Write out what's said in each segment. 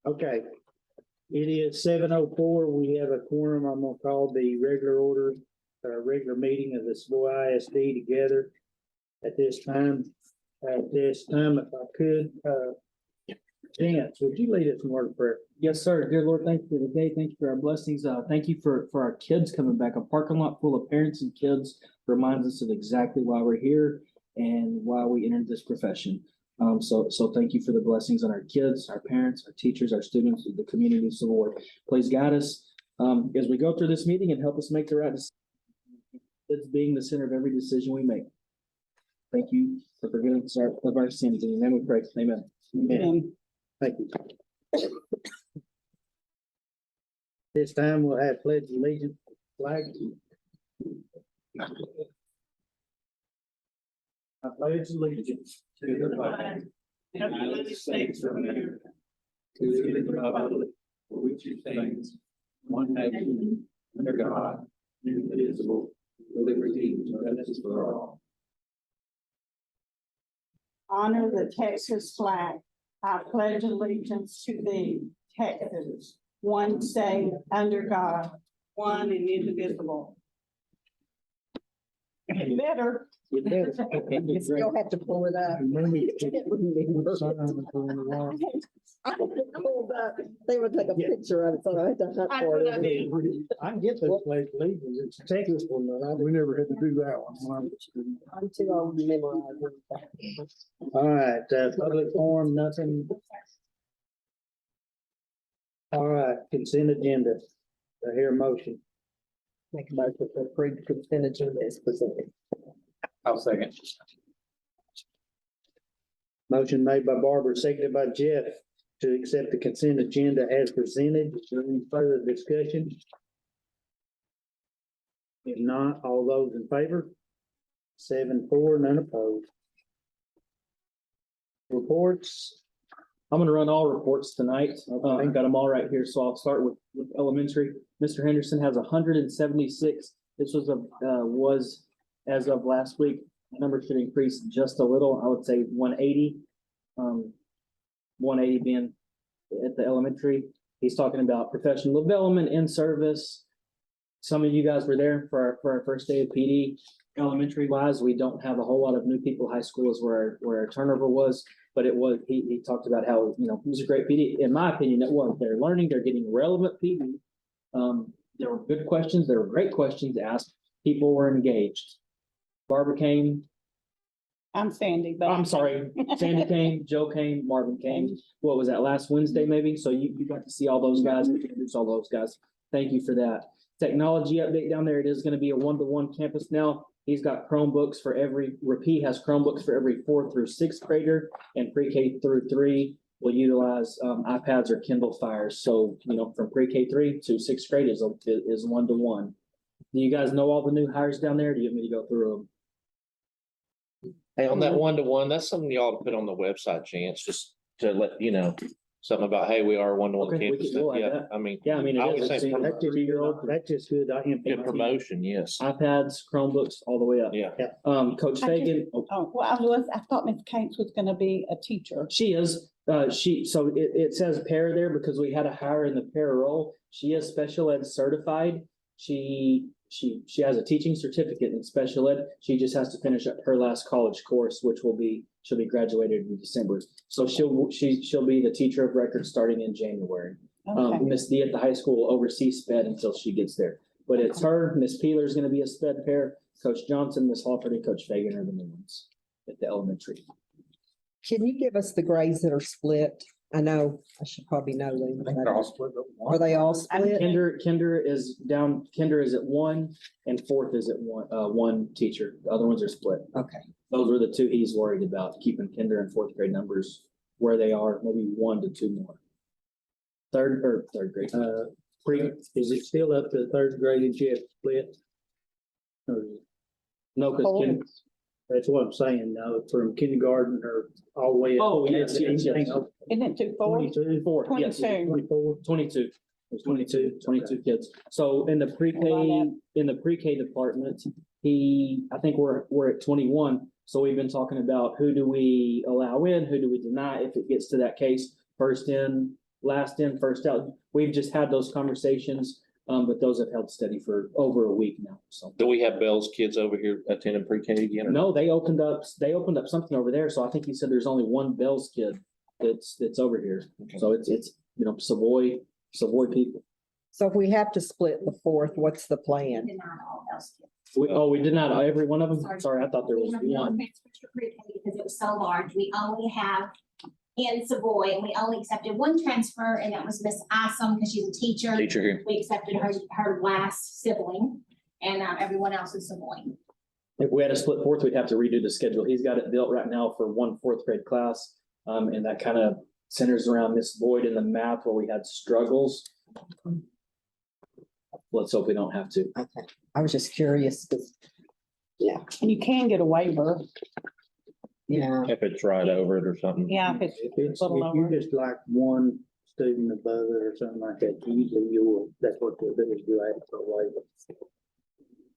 Okay. It is 7:04. We have a quorum. I'm gonna call the regular meeting of the Savoy ISD together at this time. If I could, Chance, would you lead us in word of prayer? Yes, sir. Dear Lord, thank you for the day. Thank you for our blessings. Thank you for our kids coming back. A parking lot full of parents and kids reminds us of exactly why we're here and why we entered this profession. So thank you for the blessings on our kids, our parents, our teachers, our students, the community of Savoy. Please guide us as we go through this meeting and help us make the right decision. It's being the center of every decision we make. Thank you for forgiving us of our sins. In your name we pray. Amen. Amen. Thank you. This time we'll have pledge allegiance flag. I pledge allegiance to the flag of the United States of America, to the republic for which it stands, one nation, under God, indivisible, with liberty and justice for all. Honor the Texas flag. I pledge allegiance to thee, Texas, one state, under God, one and indivisible. Better. You better. You still have to pull it up. They would take a picture of it, so I had to hunt for it. I can get those pledge allegiance. It's a Texas one, but we never had to do that one. I'm too old to memorize. All right, public forum, nothing. All right, consent agenda. I hear a motion. Make a motion to approve the consent agenda as presented. I'll second. Motion made by Barbara, seconded by Jeff to accept the consent agenda as presented. Is there any further discussion? If not, all those in favor? 7-4, none opposed. Reports. I'm gonna run all reports tonight. Okay. I've got them all right here, so I'll start with elementary. Mr. Henderson has 176. This was as of last week. Number should increase just a little. I would say 180. 180 being at the elementary. He's talking about professional development in service. Some of you guys were there for our first day of PD. Elementary wise, we don't have a whole lot of new people. High school is where our turnover was. But it was, he talked about how, it was a great PD. In my opinion, it was. They're learning, they're getting relevant PD. There were good questions, there were great questions asked. People were engaged. Barbara came. I'm Sandy, but. I'm sorry, Sandy came, Joe came, Marvin came. What was that, last Wednesday maybe? So you got to see all those guys, introduce all those guys. Thank you for that. Technology update down there. It is going to be a one-to-one campus now. He's got Chromebooks for Repeat has Chromebooks for every 4th through 6th grader, and pre-K through 3 will utilize iPads or Kindle Fires. So, from pre-K 3 to 6th grade is one-to-one. Do you guys know all the new hires down there? Do you want me to go through them? Hey, on that one-to-one, that's something you ought to put on the website, Chance, just to let you know, something about, hey, we are one-to-one Okay, we campus. can go like Yeah, that. I mean, Yeah, I mean, I it would is. say It's That's just, 2-year-old. that's just good. good promotion, yes. iPads, Chromebooks, all the way up. Yeah. Coach I Fagan, Oh, well, I thought Ms. Kates was gonna be a teacher. she is, so it says para there because we had a hire in the para role. She is special ed certified. She has a teaching certificate in special ed. She just has to finish up her last college course, which she'll be graduated in December. So she'll be the teacher of record starting in January. Okay. Miss D at the high school will oversee SPED until she gets there. But it's her, Miss Peeler is gonna be a SPED pair, Coach Johnson, Miss Halford, and Coach Fagan are the new ones at the elementary. Can you give us the grades that are split? I know, I should probably know them. but Are they all split? Kinder is at 1 and 4th is at one teacher. The other ones are split. Okay, Those were the two he's worried about, keeping Kinder and 4th grade numbers where they are, maybe 1 to 2 more. Third grade. is it still up to 3rd grade and Jeff split? Or is it- No, because That's what I'm saying, no, from kindergarten or all the way. up. Oh, yes, yes, yes. Isn't it 2-4? 22, 4, yes, 22. 24. 22. There's 22 kids. So in the pre-K department, I think we're at 21. So we've been talking about who do we allow in, who do we deny if it gets to that case. First in, last in, first out. We've just had those conversations, but those have held steady for over a week now, so. Do we have Bell's kids over here attending pre-K again? or No, they opened up something over there, so I think he said there's only one Bell's kid that's over here. Okay. So it's, Savoy people. So if we have to split the fourth, what's the plan? Did not all else. We did not, every one of them? Sorry, I thought there We was have no one. transfers to pre-K because it was so large. We only have in Savoy, and we only accepted one transfer, and that was Miss Isom, because she's a teacher. Teacher here. We accepted her last sibling, and everyone else is Savoy. If we had a split fourth, we'd have to redo the schedule. He's got it built right now for one fourth grade class. And that kind of centers around Miss Boyd in the math where we had struggles. Let's hope we don't have to. Okay, I was just curious, 'cause, yeah, You can get a waiver. yeah. If it's right over it or something. Yeah, if it's If it's, Little if you lower. just like one student above it or something like that, usually you'll, that's what you'll do is you ask for a waiver.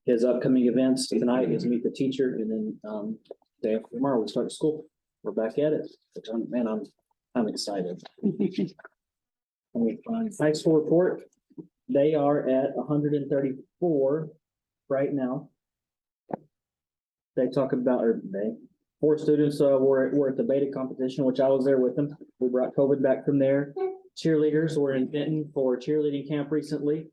His upcoming events tonight is meet the teacher and then day after tomorrow, we start school. We're back at it. Which I'm excited. High school report, they are at 134 right now. They talk about, four students were at the beta competition, which I was there with them. We brought COVID back from there. Cheerleaders were in Benton for cheerleading camp recently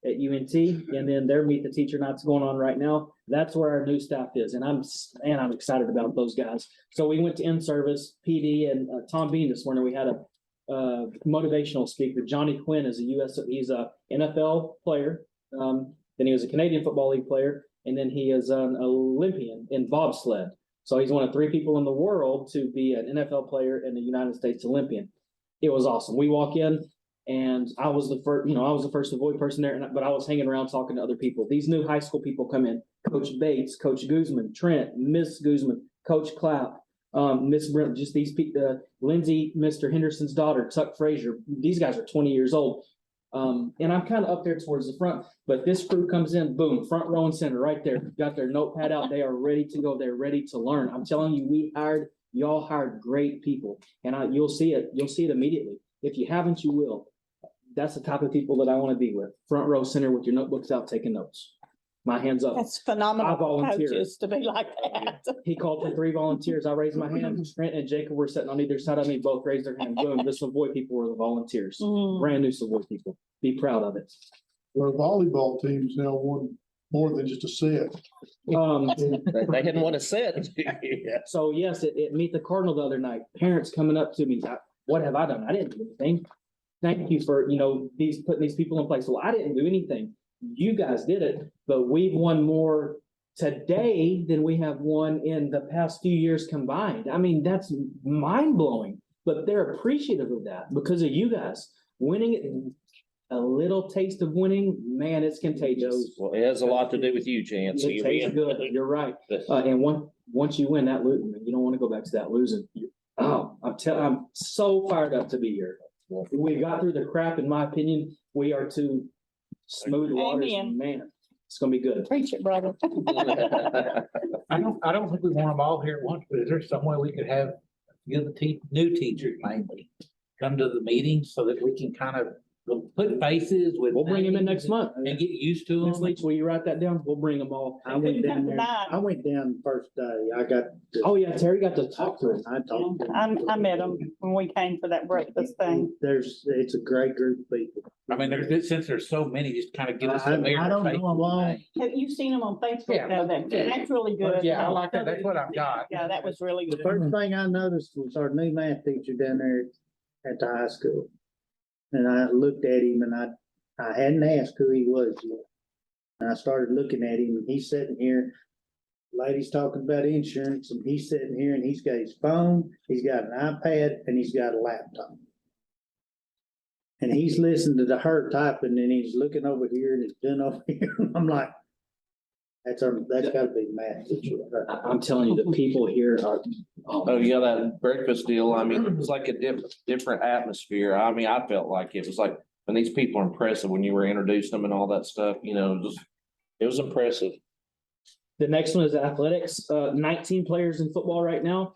at UNT, and then their meet the teacher night's going on right now. That's where our new staff is, and I'm excited about those guys. So we went to in-service, PD and Tom Bean this morning. We had a motivational speaker. Johnny Quinn is he's a NFL player. Then he was a Canadian Football League player, and then he is an Olympian in bobsled. So he's one of 3 people in the world to be an NFL player and a United States Olympian. It was awesome. We walk in and I was the first Savoy person there, but I was hanging around talking to other people. These new high school people come in, Coach Bates, Coach Guzman, Trent, Miss Guzman, Coach Clapp, Miss Brent, just these people, Lindsay, Mr. Henderson's daughter, Tuck Frazier. These guys are 20 years old. And I'm kind of up there towards the front, but this crew comes in, boom, front row and center right there, got their notepad out. They are ready to go. They're ready to learn. I'm telling you, y'all hired great people, and you'll see it immediately. If you haven't, you will. That's the type of people that I want to be with. Front row center with your notebooks out, taking notes. My hands up. That's I phenomenal volunteer. coaches to be like that. He called for 3 volunteers. I raised my hand. Trent and Jacob were sitting on either side of me, both raised their hand. Boom, the Savoy people were the volunteers. Mm. Brand new Savoy people. Be proud of it. Our volleyball team's now won more than just a set. They didn't want to sit. Yeah. So yes, it meet the Cardinal the other night. Parents coming up to me, what have I done? I didn't do anything. Thank you for, putting these people in place. Well, I didn't do anything. You guys did it, but we've won more today than we have won in the past few years combined. I mean, that's mind blowing, but they're appreciative of that because of you guys winning it. A little taste of winning, man, it's contagious. Well, it has a lot to do with you, Chance. So It you're tastes being- good. You're right. And once you win that losing, you don't want to go back to that losing. I'm so fired up to be here. We got through the crap, in my opinion. We are to smooth waters. Amen. Man, it's gonna be good. Preach it, brother. I don't think we want them all here at once, but is there some way we could have, new teachers mainly come to the meetings so that we can kind of put faces with. We'll bring him in names next month. And get used to Ms. them. Leach, will you write that down? We'll bring them all. I went down there, Tonight. I went down the first day, I got. Oh, yeah, Terry got to talk to him. I talked to him. I met him when we came for that breakfast thing. It's a great group of people. I mean, since there's so many, just kind of get us. I familiar don't with know them all. faces. Have you seen him on Facebook? Yeah, though? That's really good. Yeah, I like that. That's what I've got. Yeah, that was really The good. first thing I noticed was our new math teacher down there at the high school. And I looked at him and I hadn't asked who he was yet. And I started looking at him and he's sitting here, ladies talking about insurance, and he's sitting here and he's got his phone, he's got an iPad, and he's got a laptop. And he's listening to her typing and he's looking over here and he's doing over here. I'm like, that's gotta be math teacher. I'm telling you, the people here are. Oh, yeah, that breakfast deal. I mean, it was like a different atmosphere. I mean, I felt like it was like, when these people are impressive, when you were introducing them and all that stuff, it was impressive. The next one is athletics, 19 players in football right now.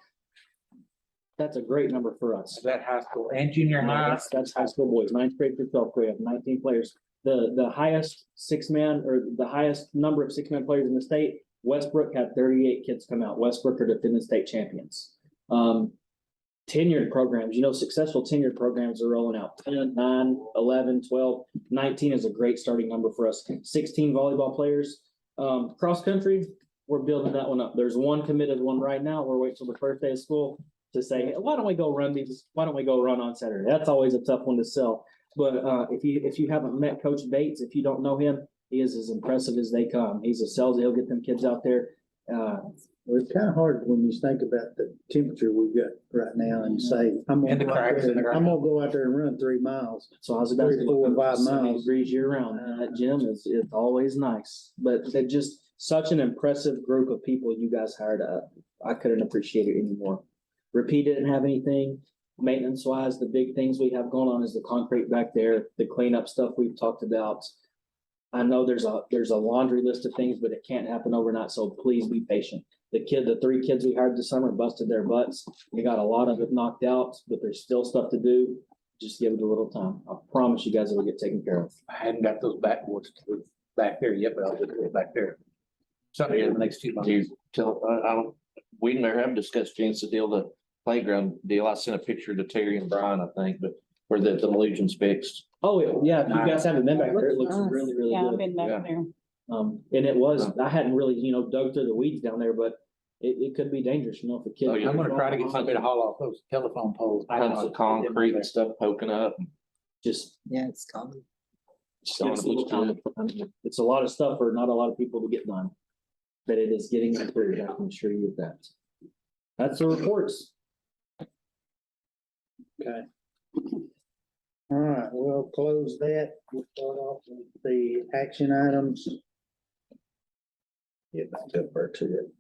That's a great number for us. Is that high school and junior high? That's high school boys, ninth grade through 12th grade, 19 players. The highest six-man or the highest number of six-man players in the state, Westbrook had 38 kids come out. Westbrook are defending state champions. Tenured programs, successful tenured programs are rolling out 10, 9, 11, 12, 19 is a great starting number for us. 16 volleyball players. Cross country, we're building that one up. There's one committed one right now. We're waiting till the first day of school to say, hey, why don't we go run on Saturday? That's always a tough one to sell. But if you haven't met Coach Bates, if you don't know him, he is as impressive as they come. He's a salesman. He'll get them kids out there. Well, it's kind of hard when you think about the temperature we've got right now and say, I'm And gonna the go out cracks in the there, I'm gonna go out there and run 3 miles. So I was about to 3, 4, 5 70 miles. degrees year round. That gym is always nice, but they're just such an impressive group of people you guys hired up. I couldn't appreciate it anymore. Repeat didn't have anything maintenance wise. The big things we have going on is the concrete back there, the cleanup stuff we've talked about. I know there's a laundry list of things, but it can't happen overnight. So please be patient. The 3 kids we hired this summer busted their butts. We got a lot of it knocked out, but there's still stuff to do. Just give it a little time. I promise you guys it'll get taken care of. I hadn't got those backboards back there yet, but I'll just get back there. Something in the next 2 months. Do you tell, we never have discussed chance to deal the playground deal. I sent a picture to Terry and Brian, I think, but where the Legions fixed. Oh, yeah, if you guys haven't been back there, it looks Nice. really, really Yeah, I've good. been Yeah. back there. And it was, I hadn't really, dug through the weeds down there, but it could be dangerous, if a kid. Oh, yeah. I'm gonna try to get somebody to haul off those telephone poles. Tons of concrete and stuff poking up. Just, Yeah, it's common. it's a little time. It's a lot of stuff for not a lot of people to get done. But it is getting improved, I can assure you of that. That's the reports. Okay. All right, we'll close that. We'll start off with the action items. Get back over to it.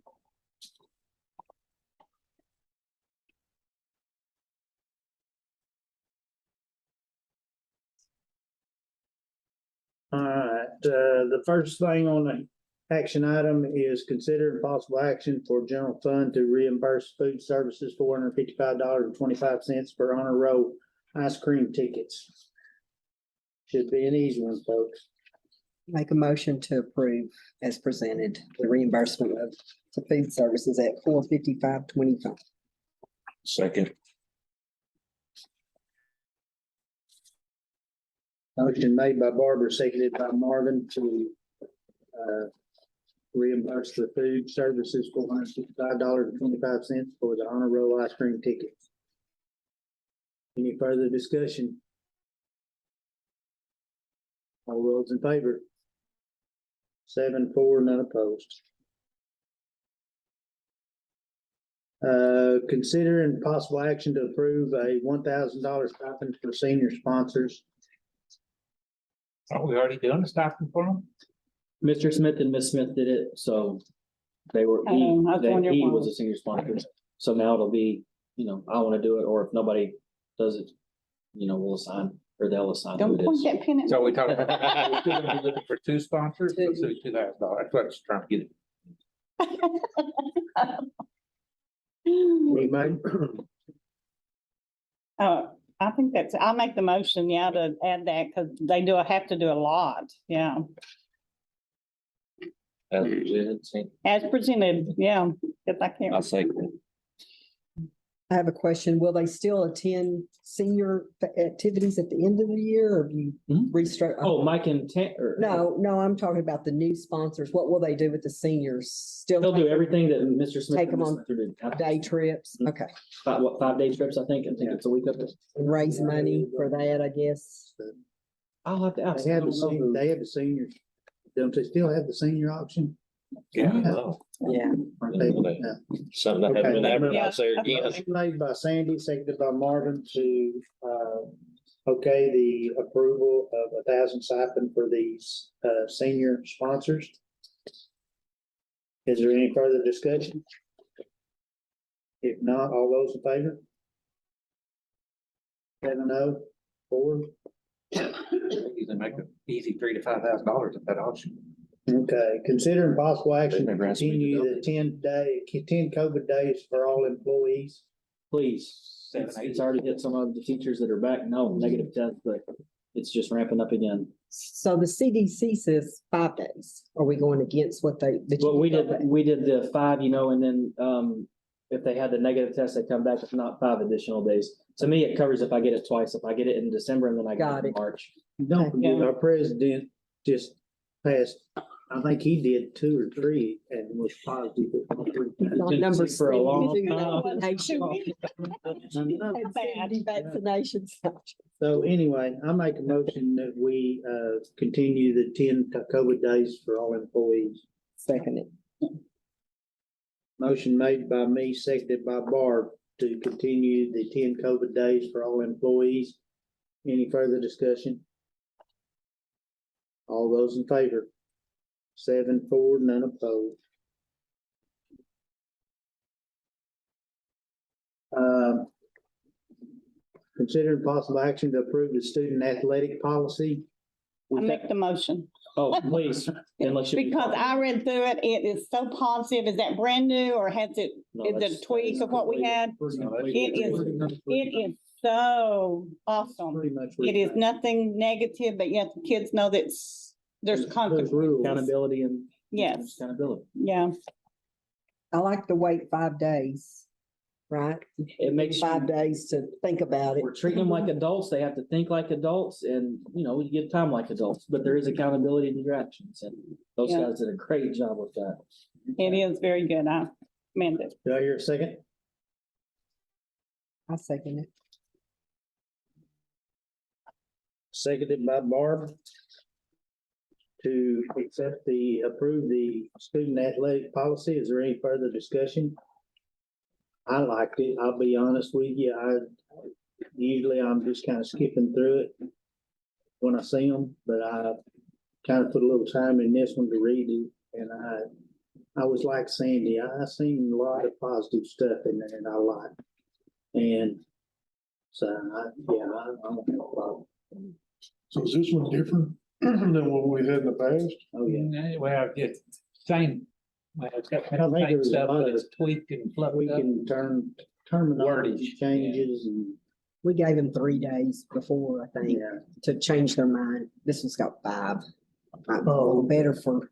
All right, the first thing on the action item is consider possible action for general fund to reimburse food services $455.25 for Honor Roll ice cream tickets. Should be an easy one, folks. Make a motion to approve as presented, the reimbursement of the food services at $455.25. Second. Motion made by Barbara, seconded by Marvin to reimburse the food services $455.25 for the Honor Roll ice cream tickets. Any further discussion? All those in favor? 7-4, none opposed. Considering possible action to approve a $1,000 stipend for senior sponsors. Aren't we already doing the stipend for them? Mr. Smith and Miss Smith did it, so they were, I was wondering he why. was a senior sponsor. So now it'll be, I want to do it, or if nobody does it, we'll assign, or they'll assign who Don't it point is. that pin at. So we talking about, we're still gonna be looking for 2 sponsors, Two. let's do $2,000. That's what I was trying to get. Anybody? I think I'll make the motion, yeah, to add that, because they have to do a lot, yeah. As presented, yeah, because I I'll can't. say. I have a question. Will they still attend senior activities at the end of the year or have you Mhm. restructure? Oh, Mike and No, I'm talking about the new sponsors. What will they do with the seniors? Still They'll do everything that Mr. Smith. Take and them Miss on Smith did. day trips? Mhm. Okay. 5-day trips, I think it's a week of it. And raise money for that, I guess. I'll have to ask. They I have don't know who- they have the seniors. Don't they still have the senior option? Yeah. Yeah. Aren't they? Yeah. Yeah. Something that haven't been advertised there again. Motion made by Sandy, seconded by Marvin to, okay, the approval of 1,000 stipend for these, senior sponsors. Is there any further discussion? If not, all those in favor? 7-0, 4. Usually make it easy $3,000 to $5,000 at that auction. Okay, considering possible action to Never asked me to continue go. the 10 COVID days for all employees. please. It's already hit some of the teachers that are back, no, negative test, but it's just ramping up again. So the CDC says 5 days. Are we going against what they? Well, we did the 5, and then, if they had the negative test, they come back, if not 5 additional days. To me, it covers if I get it twice, if I get it in December and then I get Got it in it. March. Don't forget, Yeah. our president just passed, I think he did 2 or 3 and was positive. On number For a long three, time. vaccinations. So anyway, I make a motion that we continue the 10 COVID days for all employees. Second it. Motion made by me, seconded by Barb to continue the 10 COVID days for all employees. Any further discussion? All those in favor? 7-4, none opposed. Consider possible action to approve the student athletic policy. I make the motion. Oh, please, unless you. Because I read through it, it is so positive. Is that brand new or has it, No, is it that's- a tweak of what we had? It is so awesome. Pretty much. It is nothing negative, but yet the kids know that there's consequences. rules. Accountability and. Yes. Accountability. Yeah, I like to wait 5 days, right? It makes. 5 days to think about it. We're treating them like adults. They have to think like adults and, we give time like adults, but there is accountability in your actions. And those Yeah. guys did a great job with that. it is very good. I meant it. Do I hear a second? I second it. Seconded by Barb. To approve the student athletic policy. Is there any further discussion? I liked it. I'll be honest with you. Usually I'm just kind of skipping through it when I see them, but I kind of put a little time in this one to read it. And I was like Sandy, I seen a lot of positive stuff in there and I like. And so I don't have a problem. So is this one different than what we had in the past? Oh, yeah. Well, it's same. Well, it's got I think same there's a stuff, lot but of it's tweaked and fluffed We up. can turn terminology Wordage, changes and, We gave them 3 days before, I think, yeah. to change their mind. This one's got 5. A Oh. little better for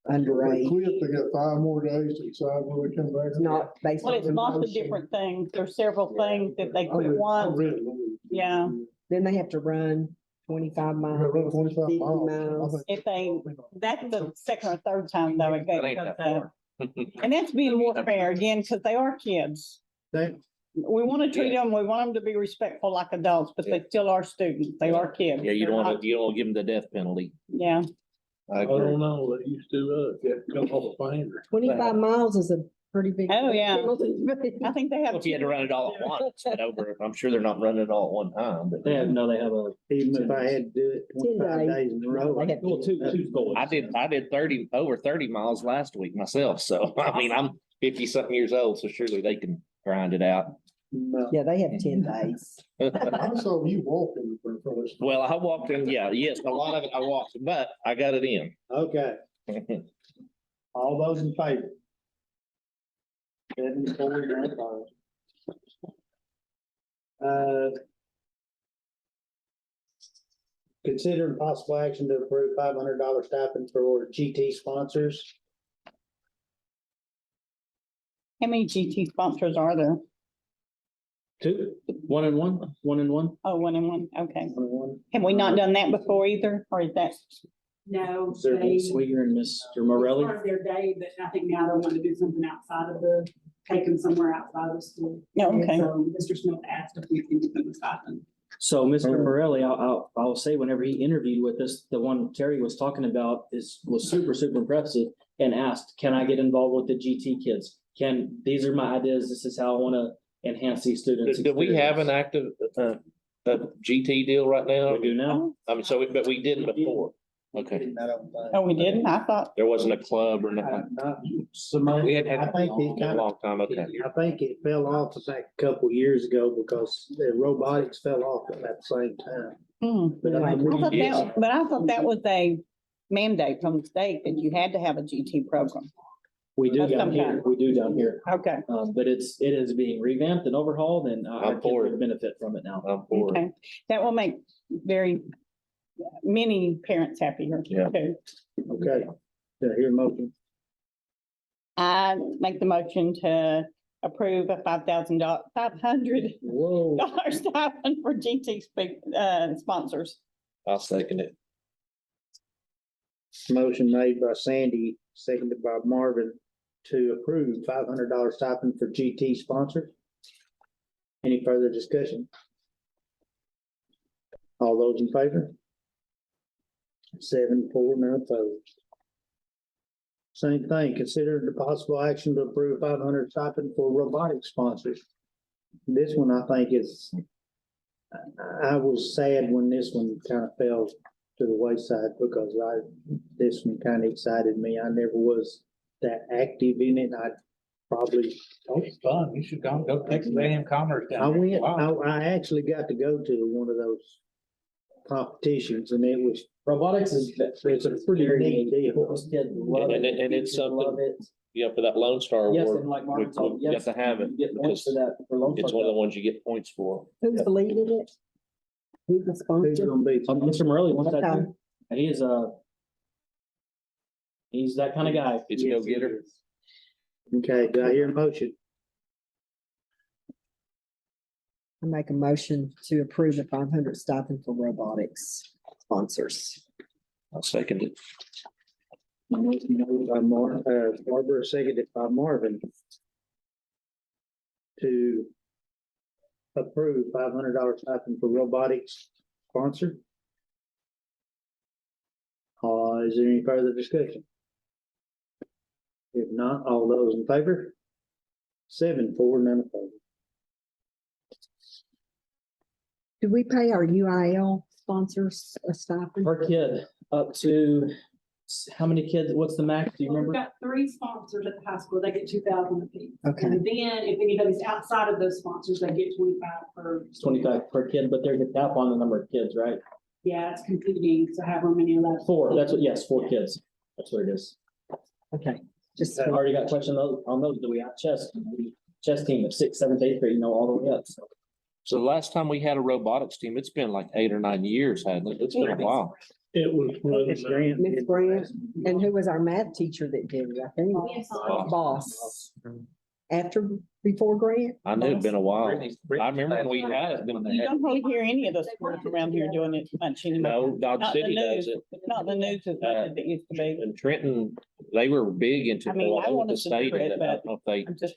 They underage. quit, they got 5 more days to decide when they come back. It's not based Well, it's on. lots of different things. There's several things that they quit I once. read it. Yeah. Then they have to run 25 We miles. gotta run 25 50 miles. miles. I think- If they, that's the second or third time though. it That ain't goes that up. far. And that's being more fair again, because they are kids. They, We want to treat them, we want them to be respectful like adults, but they still are students. They are kids. Yeah, you They're don't want not- to, you don't give them the death penalty. Yeah, I I agree. don't know, they used to, you had to come off a finger. 25 miles is a pretty big. Oh, yeah. I think they have. If you had to run it all at once, but I'm sure they're not running it all at one time, but. They have even if I had to do it 25 days. days in a row. They have Well, two goals. I did over 30 miles last week myself, so I mean, I'm 50-something years old, so surely they can grind it out. No. Yeah, they have 10 days. I saw you walking in front of us. Well, I walked in, yes, a lot of it I walked, but I got it in. Okay, all those in favor? 7-4, none opposed. Consider possible action to approve $500 stipend for GT sponsors. How many GT sponsors are there? 2, 1 and 1, 1 and 1. Oh, 1 and 1, okay. One. Have we not done that before either, or is that? No, Is there they, Ms. Sweeger and Mr. it's Morelli? part of their day, but I think now they want to do something outside of take them somewhere outside of the school. No, okay. So Mr. Smith asked if we can give them a stipend. So Mr. Morelli, I'll say whenever he interviewed with us, the one Terry was talking about was super impressive and asked, can I get involved with the GT kids? These are my ideas. This is how I want to enhance these students. Do we have an active, GT deal right now? We do now. I mean, but we didn't before. Okay, I don't think. Oh, we didn't? I thought, there wasn't a club or nothing. Not Simone, We had I think it a kind of, long time, okay. I think it fell off back a couple years ago because the robotics fell off at the same time. But I think I thought we- that was a mandate from the state that you had to have a GT program. We do down here, Sometime. we do down here. Okay, But it is being revamped and overhauled and our I'm kids for will it. benefit from it now. I'm for it. okay. That will make many parents happier. Yeah. too. Okay, do I hear a motion? I make the motion to approve a $500 Whoa. stipend for GT sponsors. I'll second it. Motion made by Sandy, seconded by Marvin to approve $500 stipend for GT sponsors. Any further discussion? All those in favor? 7-4, none opposed. Same thing, consider the possible action to approve 500 stipend for robotic sponsors. This one I think is, I was sad when this one kind of fell to the wayside because this one kind of excited me. I never was that active in it. I probably, Oh, it's fun. You should go Texas A&M Commerce I down there. went, Wow. I actually got to go to one of those competitions and it was, Robotics is, it's a pretty neat deal. Those kids love it. And it's Kids something- love it. Yeah, for that Lone Star Yes, Award, and like we Marvin told, got yes. to have it. you Get points for because that, for Lone It's Star. one of the ones you get points for. Who's the lead in it? Who's the Who's sponsor? gonna be? Mr. Morelli wants that Okay. too. And he is he's that kind of guy. It's a go-getter. Okay, do I hear a motion? I make a motion to approve the 500 stipend for robotics sponsors. I'll second it. Motion made by Barbara, seconded by Marvin to approve $500 stipend for robotics sponsor. Is there any further discussion? If not, all those in favor? 7-4, none opposed. Do we pay our UIL sponsors a stipend? Per kid, up to, how many kids, what's the max, do you Well, we've remember? got 3 sponsors at the high school. They get 2,000 apiece. Okay. And then if anybody's outside of those sponsors, they get 25 per. It's 25 per kid, but there's a cap on the number of kids, right? Yeah, it's competing, so however many of that. 4, that's what, yes, 4 kids. That's what it is. Okay, just, I already got questions on those, do we have chess team of 6th, 7th, 8th grade, all the way up, so. So the last time we had a robotics team, it's been like 8 or 9 years, hasn't it? It's been a while. It was. Miss Grant. Miss Grant, and who was our math teacher that did it, I think? Yes, Boss. After, before Grant? I knew it'd been a while. Brittany's- I remember when we had it. when they You had- don't really hear any of those schools around here doing it much anymore. No, Dodge Not the City does news. it. Not the news as much as it used to be. And Trenton, they were big into I mean, I the wanted to state. do it, and I don't but know if they I'm just,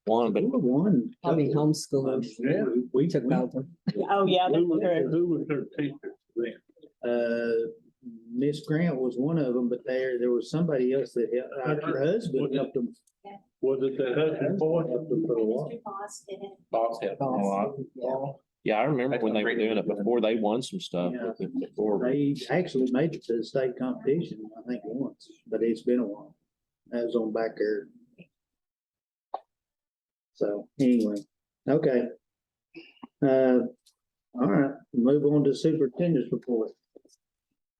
won, but Number one. Probably homeschoolers. Yeah, we Took over. oh, yeah, that's true. Who was their teacher then? Miss Grant was one of them, but there was somebody else that helped, her husband helped them. Was it the husband boy? Mr. Boss did it. Boss help. Yeah. yeah, I remember when they were doing it before they won some stuff. Yeah. Before. They actually made it to the state competition, I think once, but it's been a while. That was on back there. So anyway, okay. All right, move on to superintendent's report.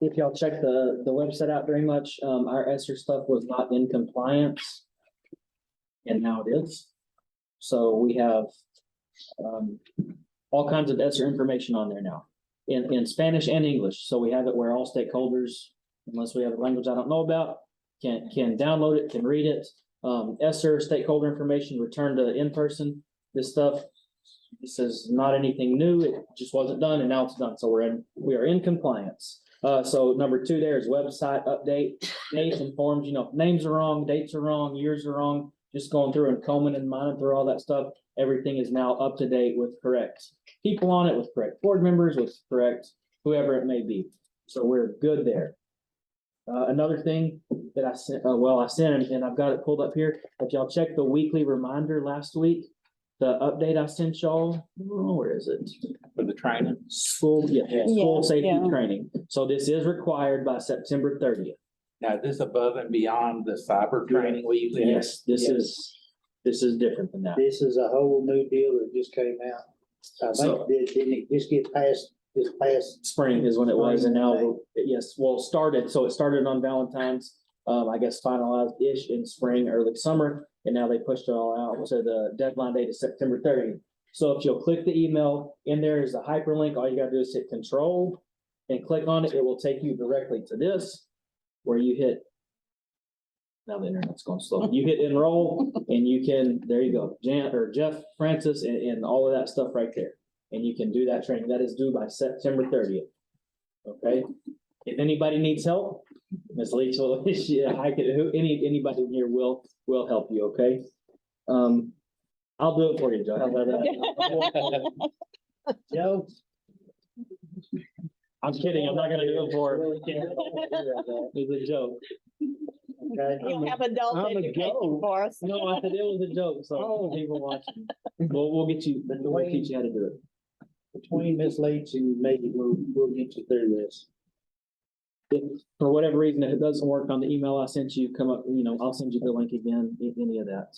If y'all check the website out very much, our ESSER stuff was not in compliance. And now it is. So we have, all kinds of ESSER information on there now, in Spanish and English. So we have it where all stakeholders, unless we have a language I don't know about, can download it, can read it. ESSER stakeholder information returned to in-person. This stuff, this is not anything new. It just wasn't done and now it's done. So we are in compliance. So number 2 there is website update, dates and forms, names are wrong, dates are wrong, years are wrong. Just going through and combing and mining through all that stuff. Everything is now up to date with correct people on it, with correct board members, with correct whoever it may be. So we're good there. Another thing that I sent, I sent and I've got it pulled up here. If y'all check the weekly reminder last week, the update I sent y'all, where is it? For the training. School safety Yeah. training. So this is required by September 30th. Now, is this above and beyond the cyber training we usually have? Yes, this is different than that. This is a whole new deal that just came out. I So- think, didn't it just get passed, Spring? Spring is when it was, and now, yes, well, it started on Valentine's. I guess finalized-ish in spring, early summer, and now they pushed it all out to the deadline date of September 30th. So if you'll click the email, in there is a hyperlink, all you gotta do is hit control and click on it, it will take you directly to this, where you hit. Now the internet's going slow. You hit enroll and you can, there you go, Jeff Francis and all of that stuff right there. And you can do that training. That is due by September 30th. Okay? If anybody needs help, Ms. Leach will, anybody in here will help you, okay? I'll do it for you, Joe. How about that? Joe? I'm kidding. I'm not gonna do it for her. It's a joke. Okay? You'll have adult I'm a education go. for us. No, I said it was a joke, so people watching. We'll get you, we'll teach you how to do it. Between Ms. Leach and Maggie, we'll get you through this. If for whatever reason, if it doesn't work on the email I sent you, come up, I'll send you the link again, any of that.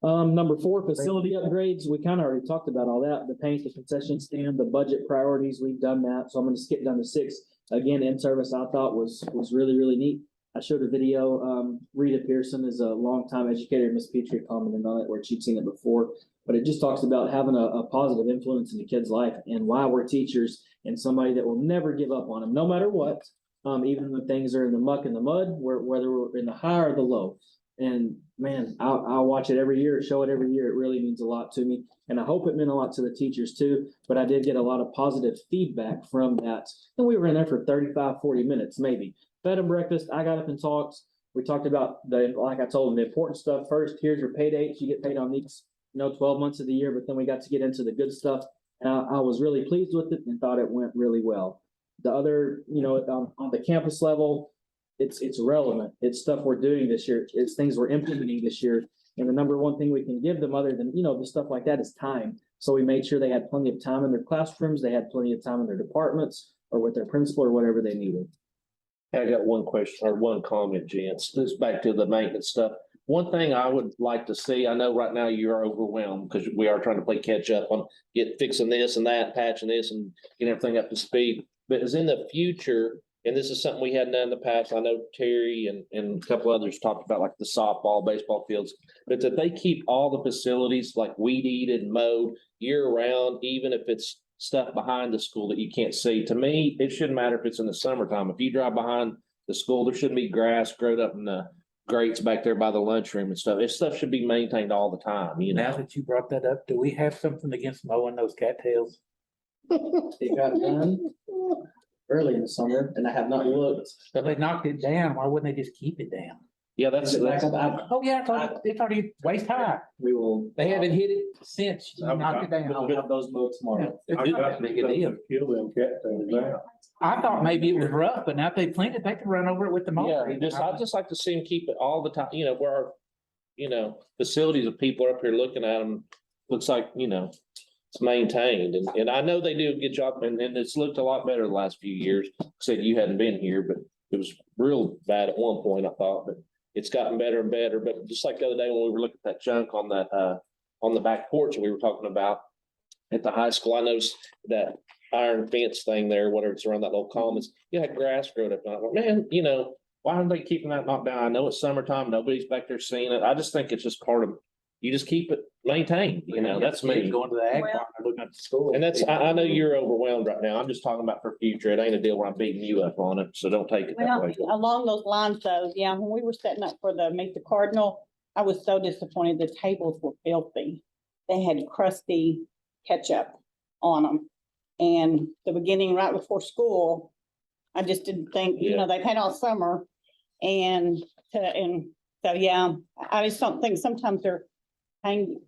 Number 4, facility upgrades. We kind of already talked about all that, the paint, the concession stand, the budget priorities, we've done that. So I'm gonna skip down to 6. Again, in-service I thought was really, really neat. I showed a video, Rita Pearson is a longtime educator, Miss Petrie commented on it, where she'd seen it before. But it just talks about having a positive influence in the kid's life and why we're teachers and somebody that will never give up on them, no matter what. Even when things are in the muck and the mud, whether we're in the high or the low. And man, I'll watch it every year, show it every year. It really means a lot to me. And I hope it meant a lot to the teachers too, but I did get a lot of positive feedback from that. And we were in there for 35, 40 minutes, maybe. Fed them breakfast. I got up and talked. We talked about like I told them, the important stuff first. Here's your pay dates. You get paid on these, 12 months of the year, but then we got to get into the good stuff. And I was really pleased with it and thought it went really well. The other, on the campus level, it's relevant. It's stuff we're doing this year. It's things we're implementing this year. And the number one thing we can give them other than, the stuff like that is time. So we made sure they had plenty of time in their classrooms. They had plenty of time in their departments or with their principal or whatever they needed. I got one question or one comment, gents. This is back to the maintenance stuff. One thing I would like to see, I know right now you're overwhelmed because we are trying to play catch up on fixing this and that, patching this and getting everything up to speed. But as in the future, and this is something we hadn't done in the past, I know Terry and a couple others talked about like the softball, baseball fields, but that they keep all the facilities like weed eated and mowed year round, even if it's stuff behind the school that you can't see. To me, it shouldn't matter if it's in the summertime. If you drive behind the school, there shouldn't be grass growed up in the grates back there by the lunchroom and stuff. This stuff should be maintained all the time, Now that you brought that up, do we have something against mowing those cattails? It got done early in the summer and I have not looked. If they knocked it down, why wouldn't they just keep it down? Yeah, that's. Oh, yeah, it's already waist high. We will. They haven't hit it since you knocked it I'll down. have those mowed tomorrow. It's not a big a deal. Kill them cattails down. I thought maybe it was rough, but now if they cleaned it, they can run over it with the mower. Yeah, I'd just like to see them keep it all the time, where our, facilities of people are up here looking at them, looks like, it's maintained. And I know they do a good job and it's looked a lot better the last few years. Said you hadn't been here, but it was real bad at one point, I thought, but it's gotten better and better. But just like the other day when we were looking at that junk on that, on the back porch that we were talking about at the high school, I noticed that iron fence thing there, whatever it's around that little commons, you had grass growing up. And I thought, man, why aren't they keeping that knocked down? I know it's summertime, nobody's back there seeing it. I just think it's just part of, you just keep it maintained, that's me. Going to the ag barn and looking at the school. And that's, I know you're overwhelmed right now. I'm just talking about for future. It ain't a deal where I'm beating you up on it, so don't take it that Well, way. along those lines though, yeah, when we were setting up for the Meet the Cardinal, I was so disappointed. The tables were filthy. They had crusty ketchup on them. And the beginning right before school, I just didn't think, they've had all summer. And so, yeah, I just don't think sometimes they're paying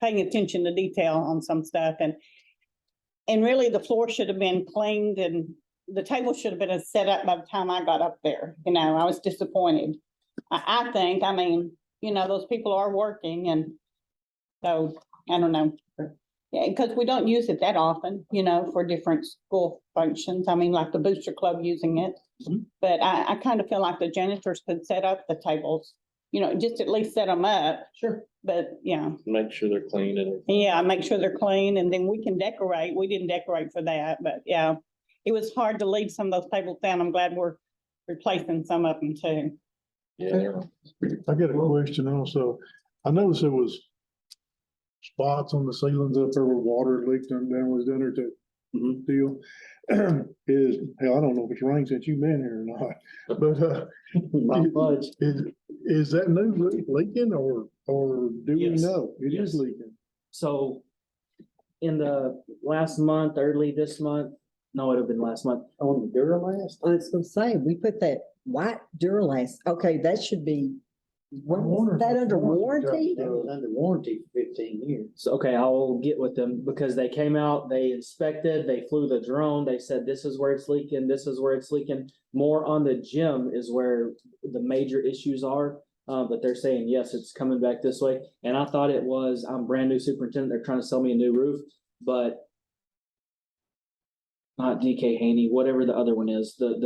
attention to detail on some stuff. And really the floor should have been cleaned and the table should have been set up by the time I got up there. I was disappointed. I think, those people are working and so, I don't know. Yeah, because we don't use it that often, for different school functions. Like the Booster Club using it. Mhm. But I kind of feel like the janitors could set up the tables, just at least set them up. Sure. But yeah, Make sure they're clean and yeah, make sure they're clean and then we can decorate. We didn't decorate for that, but yeah. It was hard to leave some of those tables down. I'm glad we're replacing some of them too. Yeah. I got a question also. I noticed there was spots on the ceilings up there where water leaked and down was down there to deal. Is, hell, I don't know if it's rained since you've been here or not, but, Not much. is that new roof leaking or do we Yes. know? It Yes. is leaking. So in the last month, early this month, no, it'd have been last month. On the Duralast? I was gonna say, we put that white Duralast, okay, that should be, was that under warranty? That was under warranty for 15 years. So, okay, I'll get with them because they came out, they inspected, they flew the drone, they said, this is where it's leaking, this is where it's leaking. More on the gym is where the major issues are, but they're saying, yes, it's coming back this way. And I thought it was, I'm brand new superintendent, they're trying to sell me a new roof, but not DK Haney, whatever the other one is, the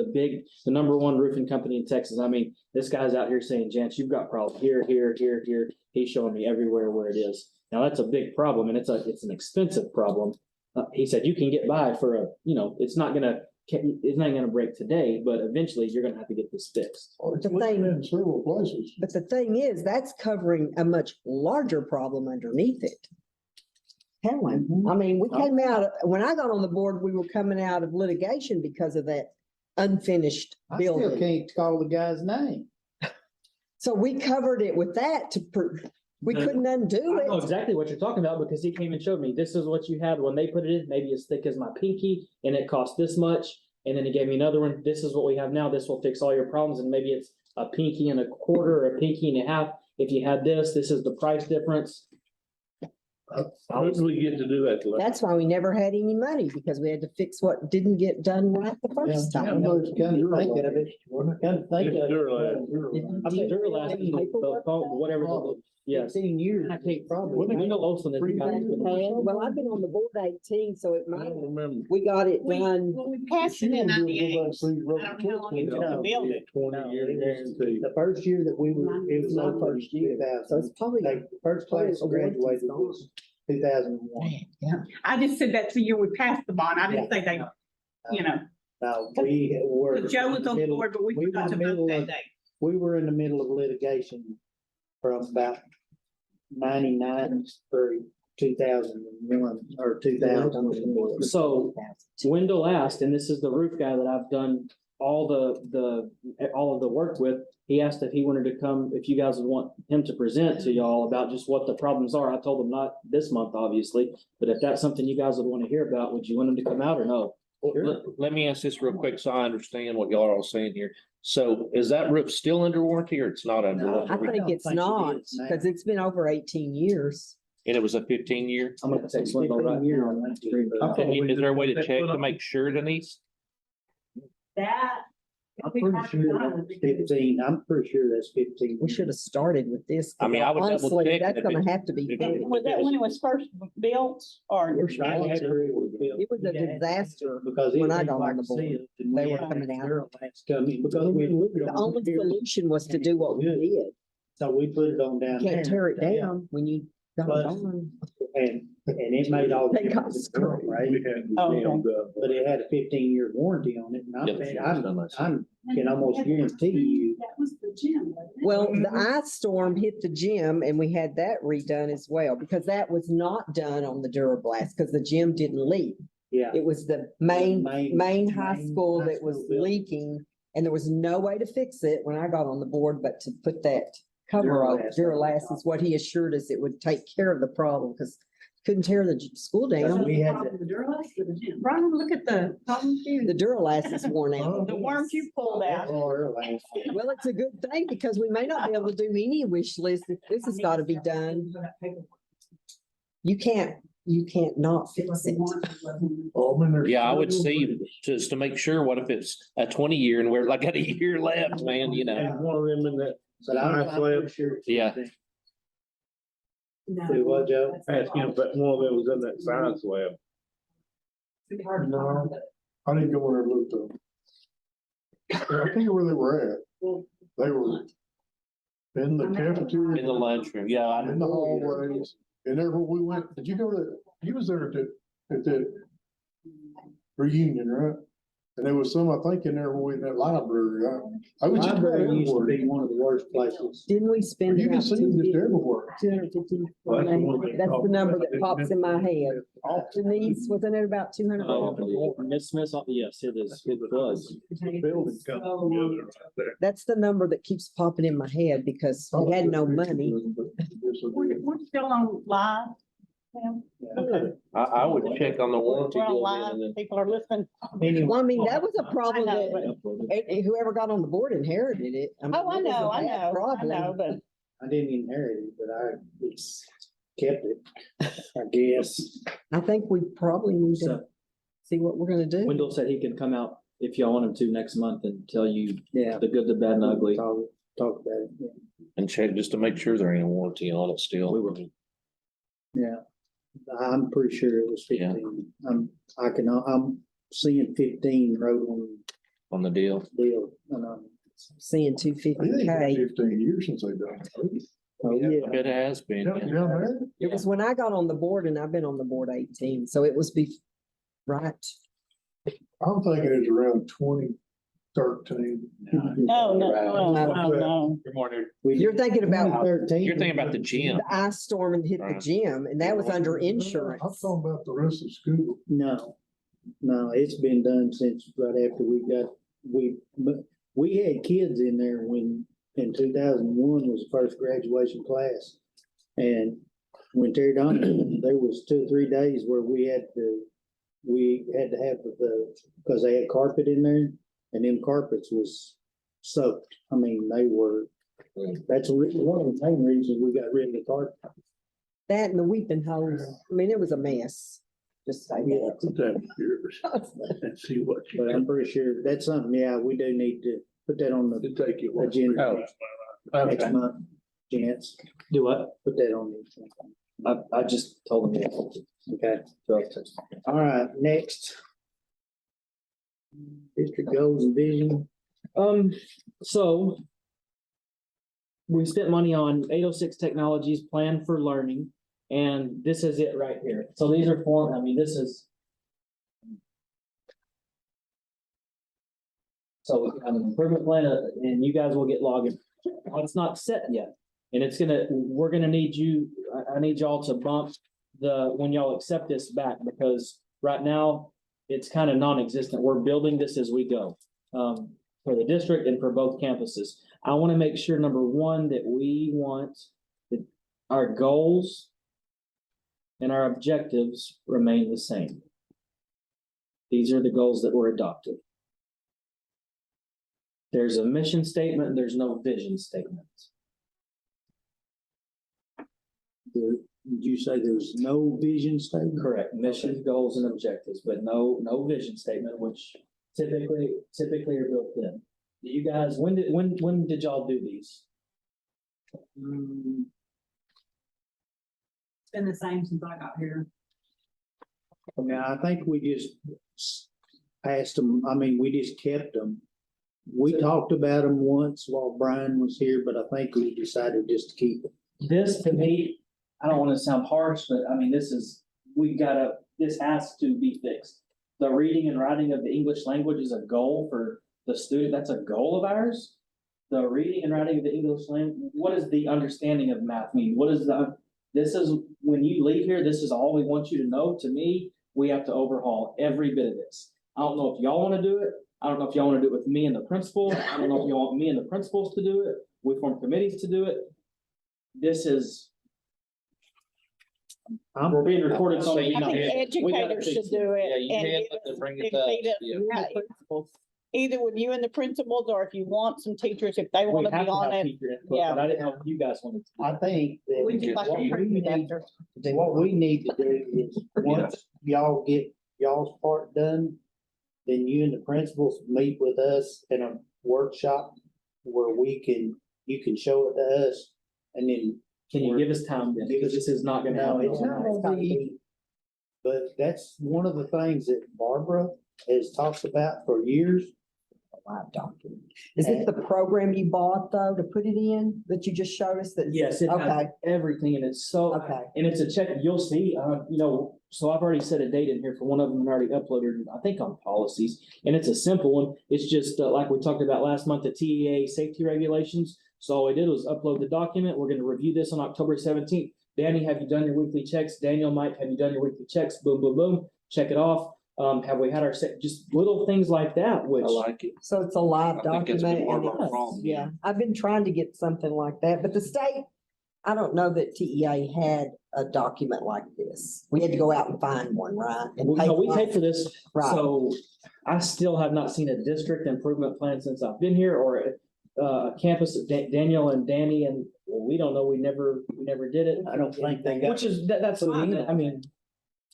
number one roofing company in Texas. I mean, this guy's out here saying, Jance, you've got problems here, here, here, here. He's showing me everywhere where it is. Now, that's a big problem and it's an expensive problem. He said you can get by for it's not gonna break today, but eventually you're gonna have to get this fixed. It's The leaking thing- in several places. But the thing is, that's covering a much larger problem underneath it. Helen, I mean, we came out, when I got on the board, we were coming out of litigation because of that unfinished I still building. can't call the guy's name. So we covered it with that we couldn't undo I know it. exactly what you're talking about because he came and showed me, this is what you had when they put it in, maybe as thick as my pinky, and it cost this much. And then he gave me another one, this is what we have now, this will fix all your problems, and maybe it's a pinky and a quarter or a pinky and a half. If you had this is the price difference. How did we get to do that? That's why we never had any money, because we had to fix what didn't get done right the first Yeah, time. but come to think of it, come to think of it. I mean, Duralast, whatever, yes. 15 years. I can't probably. We know Olson is. Well, I've been on the board 18, so it might, remember. we got it done. Well, we passed it in 98. I don't know how long it took to build it. The first year that we were, it was my first year, So it's probably. the first class graduated was 2001. I just said that to you, we passed the bond. I didn't say they, Now, we were. Joe was on the middle- board, but we we were forgot to in the vote middle that of- day. We were in the middle of litigation from about 99 through 2001 or 2000. So Wendell asked, and this is the roof guy that I've done all of the work with. He asked if he wanted to come, if you guys would want him to present to y'all about just what the problems are. I told him not this month, obviously, but if that's something you guys would want to hear about, would you want him to come out or no? Let me ask this real quick so I understand what y'all are all saying here. So is that roof still under warranty or it's not under? No, I warranty? think it's think it not, is now. because it's been over 18 years. And it was a 15-year? I'm gonna text Wendell right 15 year here. on that. Is there a way to check to make sure, Denise? That. I'm pretty sure that's 15. I'm pretty sure that's 15. We should have started with this. I mean, I would double Honestly, check that's if gonna it- have to be. if fixed. Was that when it was first built or? You're right. It was a disaster Because when I got on the board. They were coming out. Because we. The only solution was to do what we did. So we put it on down there. Can't tear it down when you got it But- on. And it made all. the They got difference, screwed. right? Oh, But it had a 15 year warranty on it, and Yep. I can almost guarantee you. That was the gym. wasn't it? Well, the ice storm hit the gym and we had that redone as well, because that was not done on the Durablast, because the gym didn't leak. Yeah. It was the main Main high school high that was school building. leaking, and there was no way to fix it when I got on the board, but to put that cover on Duralast. Duralast is what he assured us it would take care of the problem, because couldn't tear the school down. We had The Duralast or the gym? Brian, look at the problems The Duralast is worn out. the worms you pulled out. Well, it's a good thing, because we may not be able to do any wish list if this has got to be done. You can't not fix it. Yeah, I would see, just to make sure, what if it's a 20-year and we're like got a year left, man, you know? One of them in that. But I'm pretty sure. it's Yeah. 15. Do what, Joe? Ask him if that one of them was in that science lab. No, I didn't go in there and look though. I think where they were at. They were in the cafeteria. In the lunchroom, yeah. I In the hallways, and there when we went, did you go to, you was there at the reunion, right? And there was some, I think, in there in that library. I was just about Library used to everywhere. be one of the worst places. Didn't we spend You can about see them just everywhere. 250? Well, that's the one they That's talk the number about. that pops in my head. Denise, wasn't it about 200? Miss Smith, yes, it is. It was. Building comes together right there. That's the number that keeps popping in my head because we had no money. We're still on live. Sam? I would check on the warranty We're on deal live. then, and then People are listening. Anyway, Well, I mean, that was a problem I know, that whoever got on the board inherited it. mean, Oh, I it was a know, I bad know, I problem. know, but I didn't inherit it, but I it's kept it, I guess. I think we probably need to So see what we're gonna do. Wendell said he can come out if y'all want him to next month and tell you Yeah. the good, the bad and ugly. Talk about it. and check just to make sure there ain't a warranty on it still. We will. Yeah. I'm pretty sure it was Yeah. 15. I'm seeing 15 wrote on On the deal. the deal. And, Seeing I think it's been 250K. 15 years since they've done it. oh, yeah. I bet it has been. Down yeah. there? It was when I got on the board and I've been on the board 18, so it was right. I'm thinking it's around 2013. no, no. Good morning. You're thinking about 13. You're thinking about the gym. the ice storm and hit the Right. gym and that was under insurance. I'm talking about the rest of school. No, it's been done since right after we had kids in there when, in 2001 was the first graduation class. And when Terry Donovan, there was 2 or 3 days where we had to have because they had carpet in there and them carpets was soaked. I mean, that's one of the main reasons we got rid of the carpet. That and the weeping hose. I mean, it was a mess. Just say Yeah. Put that in yours that. and see what you But I'm pretty sure that's something, yeah, we do need to put that on the can take you. agenda next Okay. month, gents. Do what? Put that on the, I just told him. okay? All right, next. District goals and vision. So we spent money on 806 Technologies Plan for Learning, and this is it right here. So these are this is. So we have an improvement plan, and you guys will get login. It's not set yet, and we're gonna need you, I need y'all to bump when y'all accept this back, because right now it's kind of non-existent. We're building this as we go, for the district and for both campuses. I want to make sure, number one, that we want that our goals and our objectives remain the same. These are the goals that were adopted. There's a mission statement, there's no vision statement. Did you say there's no vision statement? Correct, mission, goals, and objectives, but no vision statement, which typically are built in. Do you guys, when did y'all do these? It's been the same since I got here. Yeah, I think we just passed them, we just kept them. We talked about them once while Brian was here, but I think we decided just to keep it. This, to me, I don't want to sound harsh, but this has to be fixed. The reading and writing of the English language is a goal for the student. That's a goal of ours. The reading and writing of the English language, what does the understanding of math mean? This is, when you leave here, this is all we want you to know. To me, we have to overhaul every bit of this. I don't know if y'all want to do it. I don't know if y'all want to do it with me and the principal. I don't know if y'all want me and the principals to do it. We form committees to do it. This is. We're being recorded, so we I know. think We gotta educators fix should it. do it. Yeah, you and can give let them us- bring it give up, feed us- yeah. right. Either with you and the principals, or if you want some teachers, if they We want to have be to on have it. teacher input, Yeah. but I didn't know if you guys wanted to. I think that We just like what a we perfect need, after. what we need to do is, once y'all get y'all's part done, then you and the principals meet with us in a workshop where you can show it to us, and then. Can you give us time then? Because this is not gonna No, happen. it's not gonna be, but that's one of the things that Barbara has talked about for years. Live document. Is this the program you bought though, to put it in, that you just showed us that? Yes, it has Okay, everything and it's so, okay. and it's a check, you'll see, so I've already set a date in here for one of them and already uploaded, I think on policies. And it's a simple one. It's just like we talked about last month, the TEA safety regulations. So all I did was upload the document. We're gonna review this on October 17th. Danny, have you done your weekly checks? Daniel, Mike, have you done your weekly checks? Boom, boom, boom, check it off. Have we had our, just little things like that, which. I like it. So it's a live I think that's document. been part and of our it's- problem. Yeah, I've been trying to get something like that, but the state, I don't know that TEA had a document like this. We had to go out and find one, right? And Well, no, we for paid it. for this, Right. so I still have not seen a district improvement plan since I've been here or a campus, Daniel and Danny, and well, we don't know, we never did it. I don't think they got. Which is, that's fine, I mean,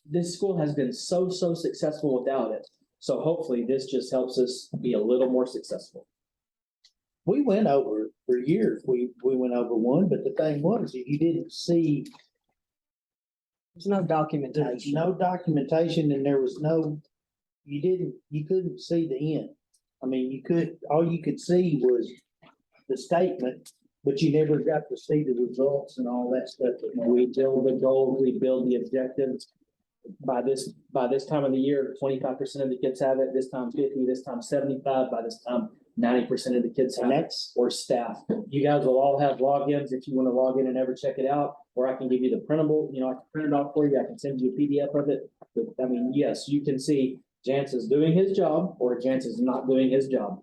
this school has been so successful without it. So hopefully this just helps us be a little more successful. We went over, for years, we went over one, but the thing was, if you didn't see, There's no there's documentation. no documentation and there was no, you couldn't see the end. I mean, all you could see was the statement, but you never got to see the results and all that stuff. We build the goals, we build the objectives. By this time of the year, 25% of the kids have it, this time 50, this time 75, by this time 90% of the kids have And it, that's, or staff. You guys will all have logins if you want to log in and ever check it out, or I can give you the printable, I can print it off for you, I can send you a PDF of it. But I mean, yes, you can see Jance is doing his job or Jance is not doing his job.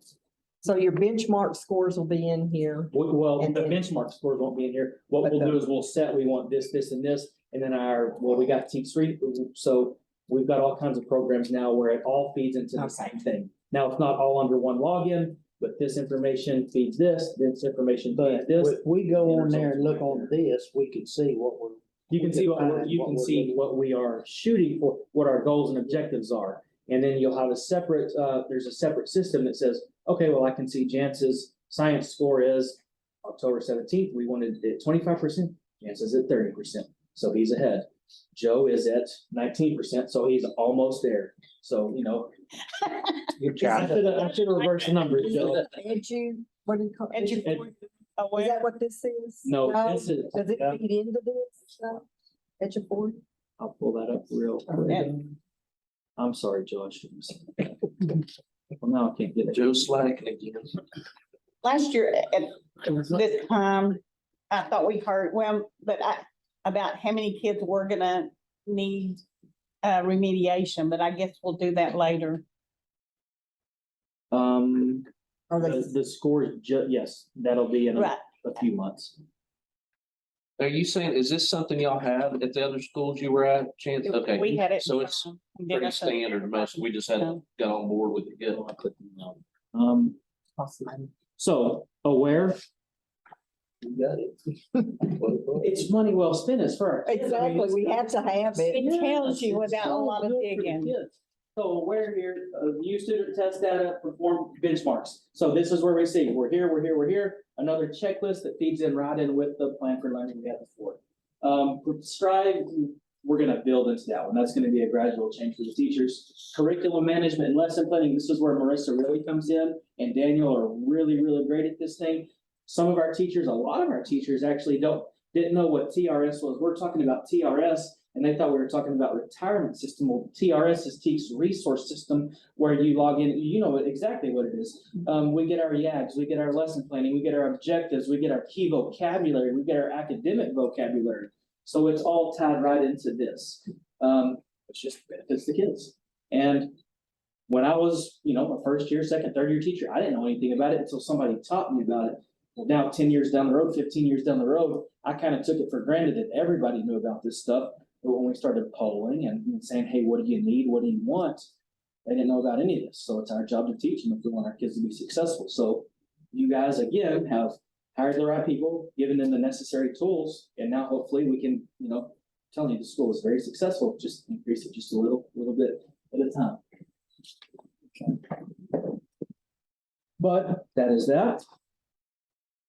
So your benchmark scores will be in here. Well, And the then- benchmark scores won't be in here. What we'll do is we'll set, we want this, this, and this, and then we got Team Street, so we've got all kinds of programs now where it all feeds into the same thing. Now, it's not all under one login, but this information feeds this information feeds but this. if we go on there and look on this, we can see what we're. You can see what we are shooting for, what our goals and objectives are. And then you'll have a separate, there's a separate system that says, okay, well, I can see Jance's science score is October 17th. We wanted it 25%. Jance is at 30%. So he's ahead. Joe is at 19%. So he's almost there. So, Good I job. should have reversed the numbers, Joe. What do you call it? Is that what this is? No, this is, Does it feed into this? Eduforty? I'll pull that up real quick. I'm sorry, Joe. I shouldn't have said that. Well, now I can't get it. Joe slacking again. Last year at this time, I thought we heard, about how many kids were gonna need remediation, but I guess we'll do that later. Are they, The scores, yes, that'll be in Right. a few months. Are you saying, is this something y'all have at the other schools you were at, Chance? Okay. We had it. So it's pretty standard, most, we just hadn't got on board with it yet. So aware, You got it. it's money well spent as far. exactly, we have to have it. It tells you without a lot of digging. So aware here, new student test data, perform benchmarks. So this is where we see, we're here, we're here, we're here. Another checklist that feeds in right in with the plan for learning we had before. Strive, we're gonna build into that one. That's gonna be a gradual change for the teachers. Curriculum management and lesson planning, this is where Marissa really comes in, and Daniel are really, really great at this thing. Some of our teachers, a lot of our teachers actually didn't know what TRS was. We're talking about TRS, and they thought we were talking about retirement system. Well, TRS is Teach Resource System, where you log in, you know exactly what it is. We get our YAGs, we get our lesson planning, we get our objectives, we get our key vocabulary, we get our academic vocabulary. So it's all tied right into this. It just benefits the kids. And when I was, a first year, second, third year teacher, I didn't know anything about it until somebody taught me about it. Well, now 10 years down the road, 15 years down the road, I kind of took it for granted that everybody knew about this stuff. But when we started polling and saying, hey, what do you need? What do you want? They didn't know about any of this. So it's our job to teach them if we want our kids to be successful. So you guys, again, have hired the right people, given them the necessary tools. And now hopefully we can, tell you the school is very successful. Just increase it just a little bit at a time. Okay. But that is that.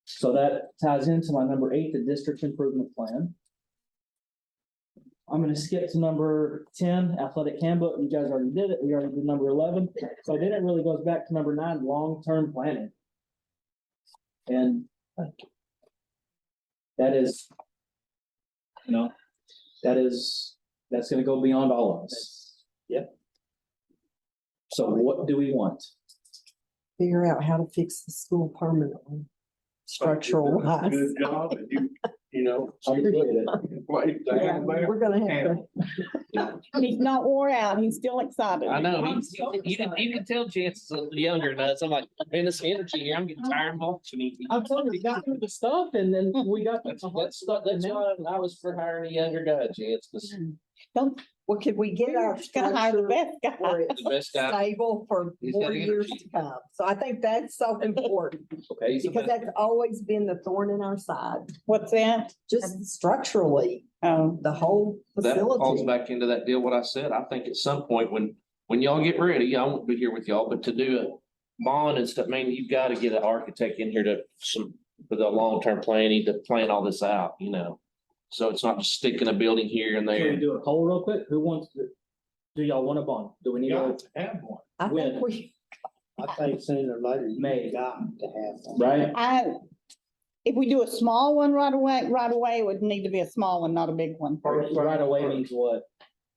So that ties into my number 8, the district improvement plan. I'm gonna skip to number 10, athletic handbook. You guys already did it. We already did number 11. So then it really goes back to number 9, long-term planning. And that is, that's gonna go beyond all of us. Yep. So what do we want? Figure out how to fix the school permanently, structural wise. Good job, and you know. I appreciate it. Yeah, we're gonna have to. He's not wore out. He's still excited. I know, I'm so you can tell Chance is a little younger than us. I'm like, man, this energy here, I'm getting tired of watching him. I'm telling you, we got through the stuff and then we got. That's why I was for hiring a younger guy, Chance, because Well, could we get our We're gonna hire the structure best guy. where it's the best guy. stable for He's more got years energy. to come? So I think that's so important, Okay, he's the because best. that's always been the thorn in our side, What's that? just structurally, Oh, the whole That falls facility. back into that deal, what I said. I think at some point when y'all get ready, I won't be here with y'all, but to do a bond and stuff, man, you've got to get an architect in here for the long-term planning, to plan all this out, you know? So it's not just sticking a building here and Can we there. do a poll real quick? Who wants to? Do y'all want a bond? Do we need a, Have one. I when? think we, I think sooner or later you May. got to have one. right? if we do a small one right away, it would need to be a small one, not a big one. Right away means what?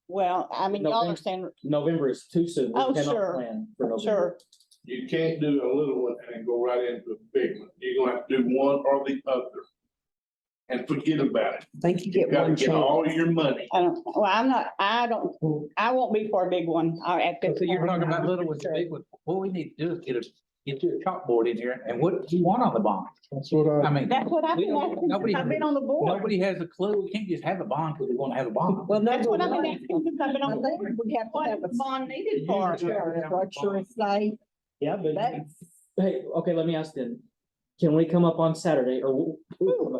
Well, I mean, y'all November. understand, November is too soon. We Oh, cannot sure. plan for November. sure. You can't do a little one and go right into a big one. You're gonna have to do one or the other. And forget about it. think you You get gotta one get chance. all your money. I won't be for a big one. So you're talking about little ones, big ones. What we need to do is get you a chalkboard in here, and what do you want on the bond? That's what I mean, That's what I've We been don't- asking nobody- since I've been on the board. nobody has a clue. We can't just have a bond because we want to have a bond. Well, That's number what I've been one, asking since I've been on I the think board. we have to What have a bond needed for? our structure is safe. Yeah, but, That's, hey, okay, let me ask then. Can we come up on Saturday or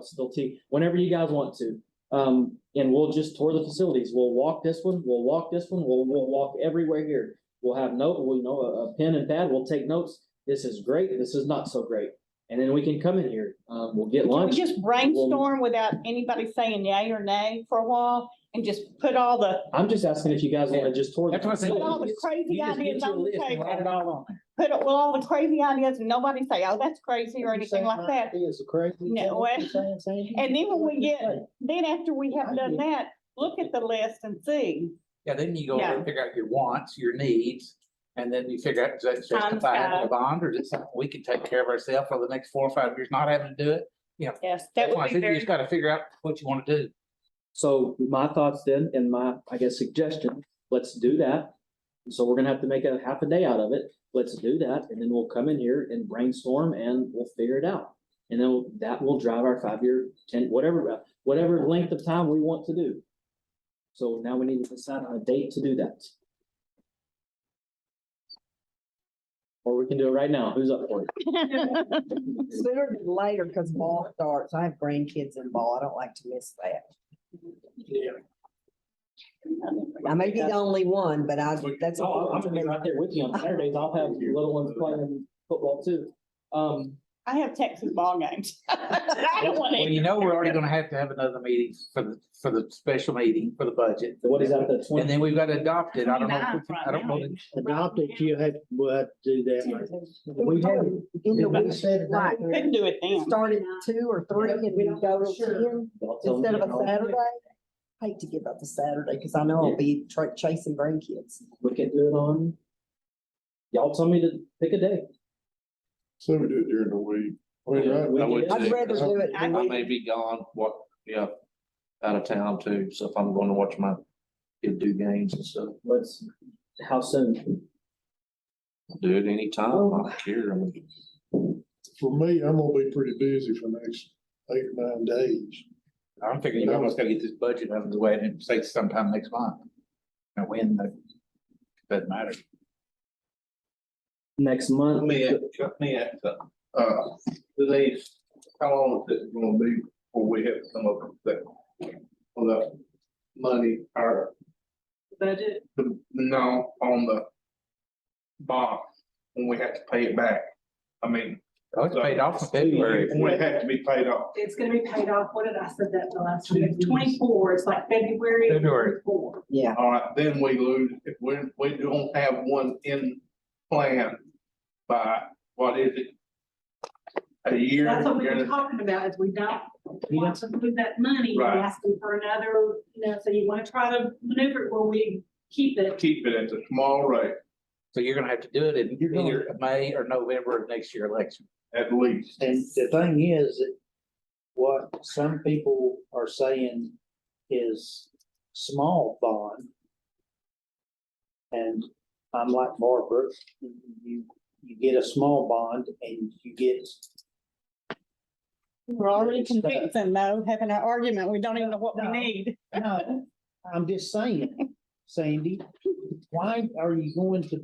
still tea, whenever you guys want to? And we'll just tour the facilities. We'll walk this one, we'll walk this one, we'll walk everywhere here. We'll have a pen and pad, we'll take notes. This is great, this is not so great. And then we can come in here, we'll get Can we lunch. just brainstorm without anybody saying yay or nay for a while and just put all the, I'm just asking if you guys wanna just tour. the That's what I said. put all the facilities. crazy You just get ideas you a on the list and table? write it all on there. Put it with all the crazy ideas and nobody say, oh, that's crazy or anything like that. It's crazy. No, well, And then when we then after we have done that, look at the list and see. Yeah, then you go over and figure out your wants, your needs, and then you figure out, does that Time's justify having a up. bond, or is it something we can take care of ourselves for the next 4 or 5 years, not having to do it? Yes, that That's why I would be said you very, just gotta figure out what you wanna do. So my thoughts then, and my, I guess, suggestion, let's do that. So we're gonna have to make a half a day out of it. Let's do that, and then we'll come in here and brainstorm and we'll figure it out. And then that will drive our 5-year, 10, whatever length of time we want to do. So now we need to decide on a date to do that. Or we can do it right now. Who's up for it? sooner than later, because ball starts. I have grandkids in ball. I don't like to miss that. I may be the only one, but that's. No, I'm gonna be right there with you on Saturdays. I'll have little ones playing football too. I have Texas ball games. I don't want Well, to. you know, we're already gonna have to have another meeting for the special meeting for the budget. what is that, the And 20? then we've got to adopt it. I don't know, if we- I don't know. Adopt it, we'll have to do that. We have in the week, like, Couldn't do it then. start at 2 or 3 and we go to 10 Y'all tell me instead of how- a Saturday. Hate to give up the Saturday because I know I'll be chasing grandkids. We can do it on. Y'all tell me to pick a day. So we do it during the week. I mean, right? We I would can- I'd rather do it. I may be gone, out of town too, so if I'm going to watch my kid do games and stuff, How soon? do it anytime, I don't care. I mean, For me, I'm gonna be pretty busy for the next 8 or 9 days. I'm figuring you almost gotta get this budget out of the way and it takes sometime next month. And when, doesn't matter. Next month? Let me ask, Denise, how long is it gonna be before we have to come up with that? On the money, or Budget, no, on the bond, when we have to pay it back. I mean, Oh, it's paid off in February. We have to be paid off. It's gonna be paid off. What did I said that the last time? It's 24. It's like February. February. 24. Yeah. All right, then we lose, if we don't have one in plan by, what is it? A year? That's what we year were and a- talking about, is we don't want to move that money, we're Right. asking for another, so you wanna try to maneuver it where we keep it. Keep it at a small rate, So you're gonna have to do it in You're gonna- either May or November of next year election. at least. And the thing is, that what some people are saying is small bond. And I'm like Barbara, you get a small bond and you get, We're already convincing though, having an argument, we don't even know what we No. need. no, I'm just saying, Sandy, why are you going to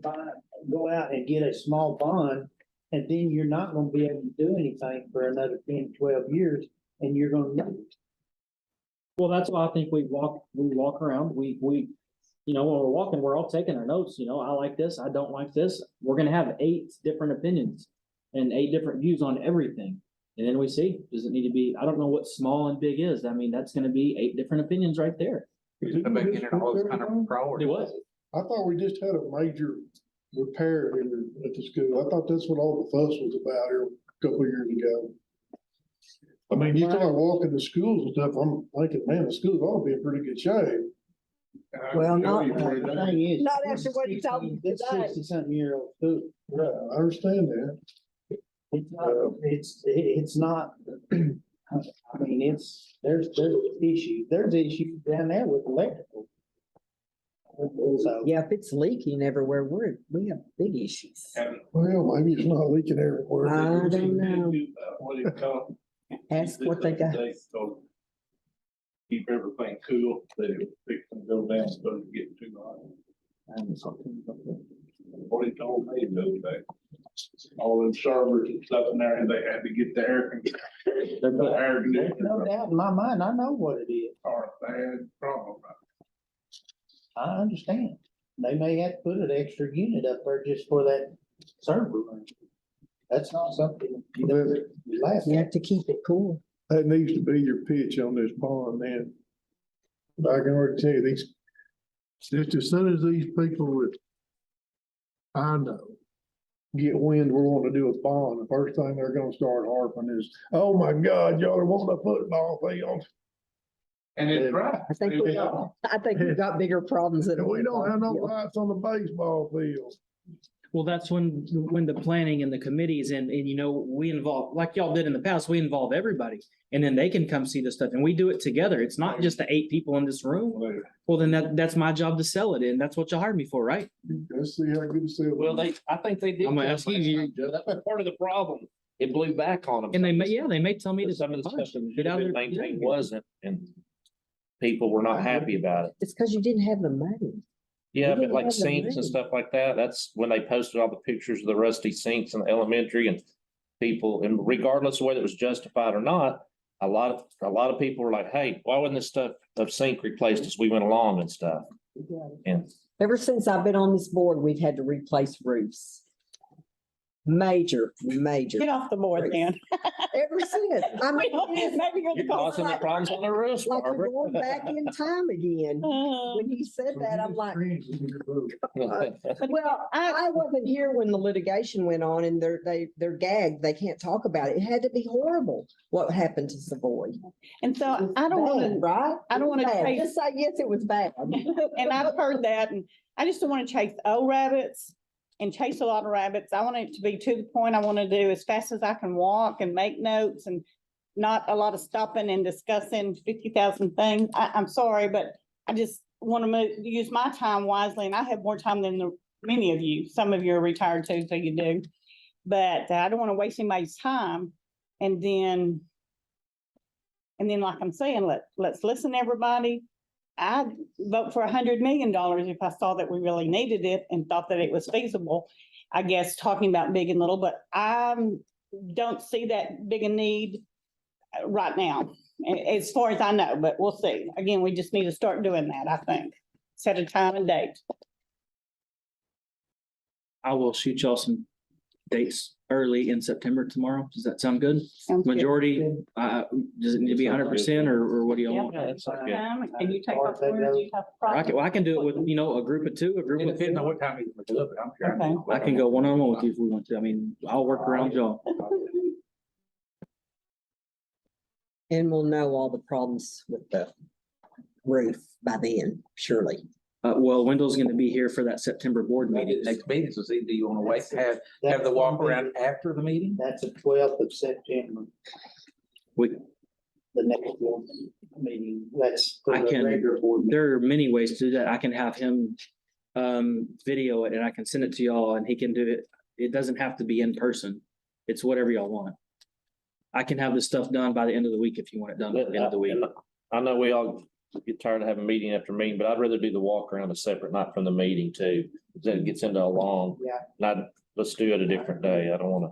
go out and get a small bond? And then you're not gonna be able to do anything for another 10, 12 years, and you're gonna lose. Well, that's why I think we walk around, we, you know, when we're walking, we're all taking our notes, you know, I like this, I don't like this. We're gonna have 8 different opinions and 8 different views on everything. And then we see, does it need to be, I don't know what small and big is. I mean, that's gonna be 8 different opinions right there. I've been getting all those kind of priorities. It was. I thought we just had a major repair here at the school. I thought that's what all the fuss was about here a couple of years ago. I mean, you start walking the schools and stuff, I'm thinking, man, the schools ought to be in pretty good shape. Well, not- The thing is, Not after what you told me it's today. 60-something-year-old school. Yeah, I understand that. It's not, I mean, there's issues down there with electrical. So, Yeah, if it's leaking everywhere, we have big issues. And Well, maybe it's not leaking everywhere. I don't know. What do you call it? Ask what they got. So keep everything cool, they fix and go down, so it get too hot. What he told me the other day. All them servers and stuff in there, and they had to get the air They're the put- air there's no conditioner. doubt in my mind, I know what it is. Are a bad problem. I understand. They may have to put an extra unit up there just for that server room. That's not something you laugh You at. have to keep it cool. That needs to be your pitch on this bond, man. I can already tell you, just as soon as these people that I know get wind we're wanting to do a bond, the first thing they're gonna start harping is, oh my God, y'all are wanting a football field. And it's right. I think we've got bigger problems than. And we don't have no lights on the baseball field. Well, that's when the planning and the committees and you know, we involve, like y'all did in the past, we involve everybody. And then they can come see the stuff and we do it together. It's not just the 8 people in this room. Well, then that's my job to sell it and that's what you hired me for, right? Let's see how good it sells. Well, I think they did. I'm gonna ask you. That was part of the problem. It blew back on them. And they may tell me to. Some of the stuff that Get should have out been of there. maintained wasn't, and people were not happy about it. It's because you didn't have the money. Yeah, We but didn't like have the sinks and money. stuff like that, that's when they posted all the pictures of the rusty sinks in the elementary and people, and regardless of whether it was justified or not, a lot of people were like, hey, why wasn't this stuff of sink replaced as we went along and stuff? And Ever since I've been on this board, we've had to replace roofs. Major. Get off the board then. Ever since. I mean, Maybe you're the you're causing the cause. problems on the roofs, like we're Barbara. going back in time again. When he said that, I'm like, well, I wasn't here when the litigation went on and they're gagged. They can't talk about it. It had to be horrible what happened to Savoy. And so I don't Bad, wanna, right? I don't wanna Bad. chase- Just say, yes, it was bad. and I've heard that, and I just don't wanna chase old rabbits and chase a lot of rabbits. I want it to be to the point. I wanna do as fast as I can walk and make notes and not a lot of stopping and discussing 50,000 things. I'm sorry, but I just wanna use my time wisely, and I have more time than many of you. Some of you are retired too, so you do. But I don't wanna waste anybody's time. And then like I'm saying, let's listen to everybody. I'd vote for $100 million if I saw that we really needed it and thought that it was feasible. I guess talking about big and little, but I don't see that big a need right now, as far as I know, but we'll see. Again, we just need to start doing that, I think. Set a time and date. I will shoot y'all some dates early in September tomorrow. Does that sound good? Sounds good. Majority, does it need to be 100% or what do y'all Yeah. want? that's okay. Can you take off work? Do you have a problem? I can do it with, a group of two, a group It of depends on four. what time you can do it, but I'm sure. Okay. I can go one-on-one with you if we want to. I mean, I'll work around y'all. And we'll know all the problems with the roof by then, surely. Well, Wendell's gonna be here for that September board meeting. Next meeting, so see, do you wanna wait, have the walk around after the meeting? That's the 12th of September, We, the next one meeting. That's for I the can- regular board meeting. there are many ways to do that. I can have him video it and I can send it to y'all and he can do it. It doesn't have to be in person. It's whatever y'all want. I can have this stuff done by the end of the week if you want it done by the end of the week. I know we all get tired of having meeting after meeting, but I'd rather do the walk around a separate night from the meeting too. Then it gets into a long. Yeah. Not, let's do it a different day. I don't wanna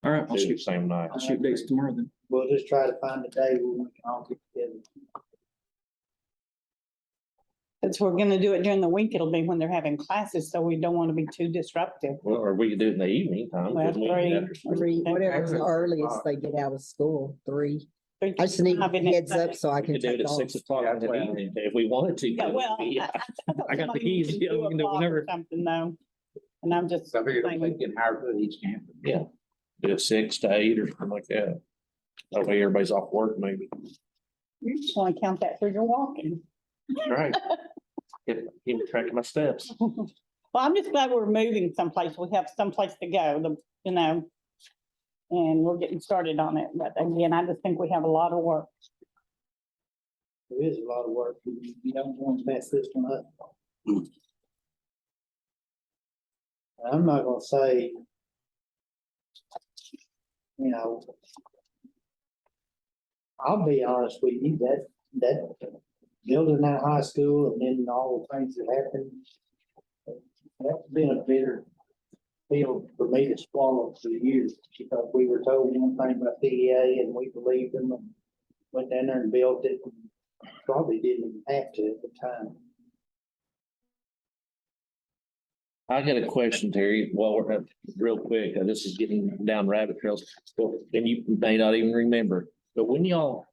All right, I'll do it the shoot, same night. I'll shoot dates tomorrow then. We'll just try to find a day where we can all get together. Since we're gonna do it during the week, it'll be when they're having classes, so we don't want to be too disruptive. Well, or we could do it in the evening time. Well, couldn't we? three. After school. Whatever's the earliest they get out of school, 3. I just need Have it next heads up Sunday. so I We can could do it take at off. 6 o'clock in the evening if we wanted to. Yeah, well, Yeah. thought I got the somebody keys. mentioned Yeah, we 2 can do it o'clock or whenever. Something though, and I'm just. So I figured saying- we get hired for each campus. Yeah. Do it 6 to 8 or something like that. That way everybody's off work maybe. You just want to count that for your walking. Right. Keep track of my steps. Well, I'm just glad we're moving someplace. We have someplace to go, and we're getting started on it. But again, I just think we have a lot of work. There is a lot of work. You don't want to mess this one up. I'm not gonna say, I'll be honest with you, that building that high school and then all the things that happened, that's been a bitter pill for me to swallow for years, because we were told one thing about PEA and we believed them and went down there and built it. And probably didn't even have to at the time. I got a question, Terry, while we're real quick, this is getting down rabbit trails, and you may not even remember, but when y'all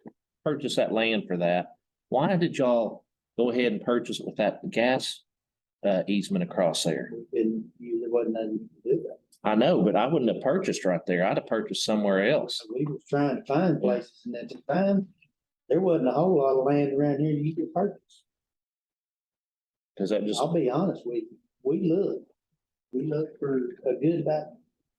purchased that land for that, why did y'all go ahead and purchase it with that gas easement across there? There wasn't nothing to do that. I know, but I wouldn't have purchased right there. I'd have purchased somewhere else. We was trying to find places, and at the time, there wasn't a whole lot of land around here you could purchase. Cause that just, I'll be honest with you, we looked for a good about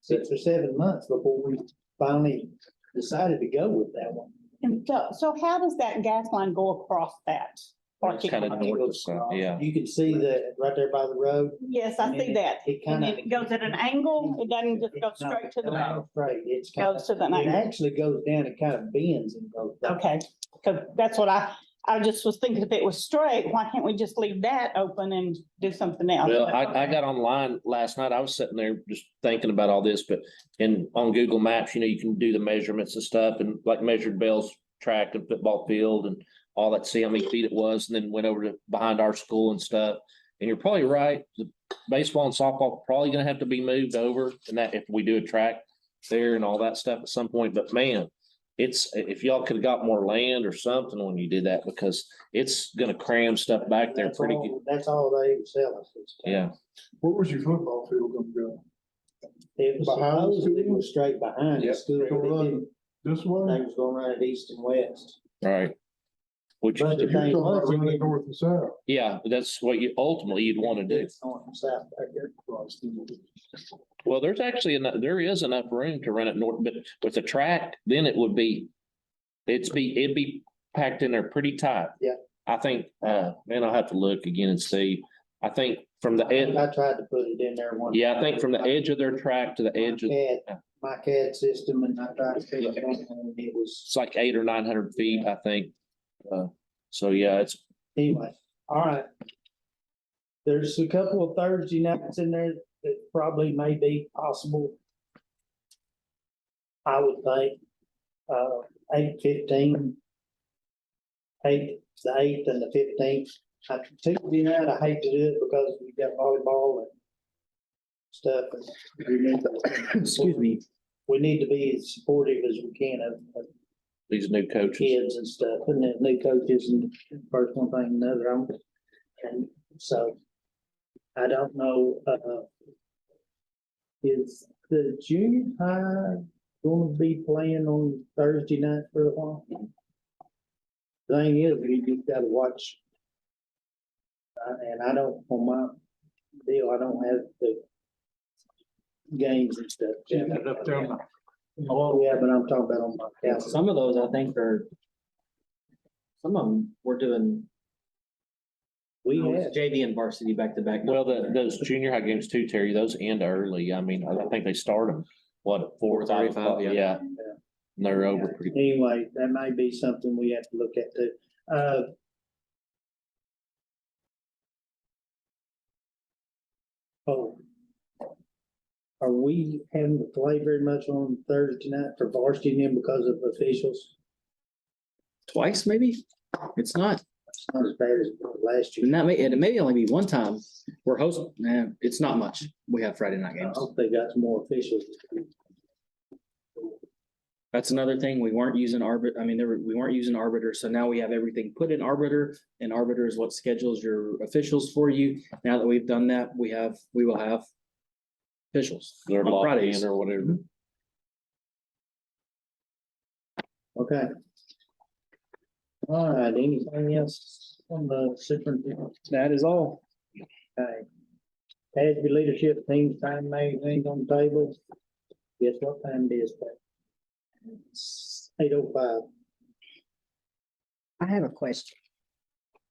6 or 7 months before we finally decided to go with that one. And so how does that gas line go across that? it's parking kind of lot? north of south, yeah. You can see that right there by the road. Yes, I see that. It And kind then of. it goes at an angle, it doesn't just go straight to the road. Right, it's kind Goes to the of, it angle. actually goes down and kind of bends and goes down. Okay, because that's what I just was thinking, if it was straight, why can't we just leave that open and do something else? Well, I got online last night. I was sitting there just thinking about all this, but on Google Maps, you can do the measurements and stuff and like measured Bell's track and football field and all that, see how many feet it was, and then went over to behind our school and stuff. And you're probably right. The baseball and softball probably gonna have to be moved over and that if we do a track there and all that stuff at some point. But man, if y'all could have got more land or something when you did that, because it's gonna cram stuff back there That's pretty all- good. That's all they would sell us. this time. Yeah. Where was your football field gonna go? It was Behind the supposed, it school? was straight behind the Yep. school, but Gonna they run didn't, This they way? was gonna run it east and west. Right. Which, But the You're talking thing about was, running north and south. yeah, that's what you ultimately you'd want to do. it's north and south back there. Well, there's actually there is enough room to run it north, but with the track, then it'd be packed in there pretty tight. Yeah. I think, man, I'll have to look again and see. I think from the edge, I tried to put it in there one. yeah, I think from the edge of their track to the edge of, My CAD system, and I tried to figure it out, and it was, it's like 800 or 900 feet, I think. So yeah, it's, anyway, all right. There's a couple of Thursday nights in there that probably may be possible. I would think, 8:15. The 8th and the 15th. Tuesday night, I hate to do it because we got volleyball and stuff. And we need to- Excuse me. We need to be as supportive as we can of These new coaches. kids and stuff, and then new coaches and first one thing, another, and so. I don't know, is the junior high going to be playing on Thursday night for a while? Thing is, we just gotta watch. And I don't, on my deal, I don't have the games and stuff. Yeah, up there on Oh, yeah, but I'm talking about on my calendar. Some of those I think are. Some of them we're doing. We have, JV and varsity back to back. Well, those junior high games too, Terry, those end early. I mean, I think they start them, what, 4:35, 4:35, yeah. yeah. And they're over pretty. anyway, that might be something we have to look at too. Oh. Are we having to play very much on Thursday night for varsity then because of officials? Twice, maybe? It's not, It's not as bad as last year. and it may only be one time. We're hosting, it's not much. We have Friday night I games. hope they got some more officials. That's another thing. We weren't using we weren't using Arbiter, so now we have everything put in Arbiter, and Arbiter is what schedules your officials for you. Now that we've done that, we will have officials They're on locked Fridays. in or whatever. Okay. All right, anything else on the superintendent? That is all. Okay. Tasby leadership team time magazine on the table. Guess what time it is? 8:05. I have a question.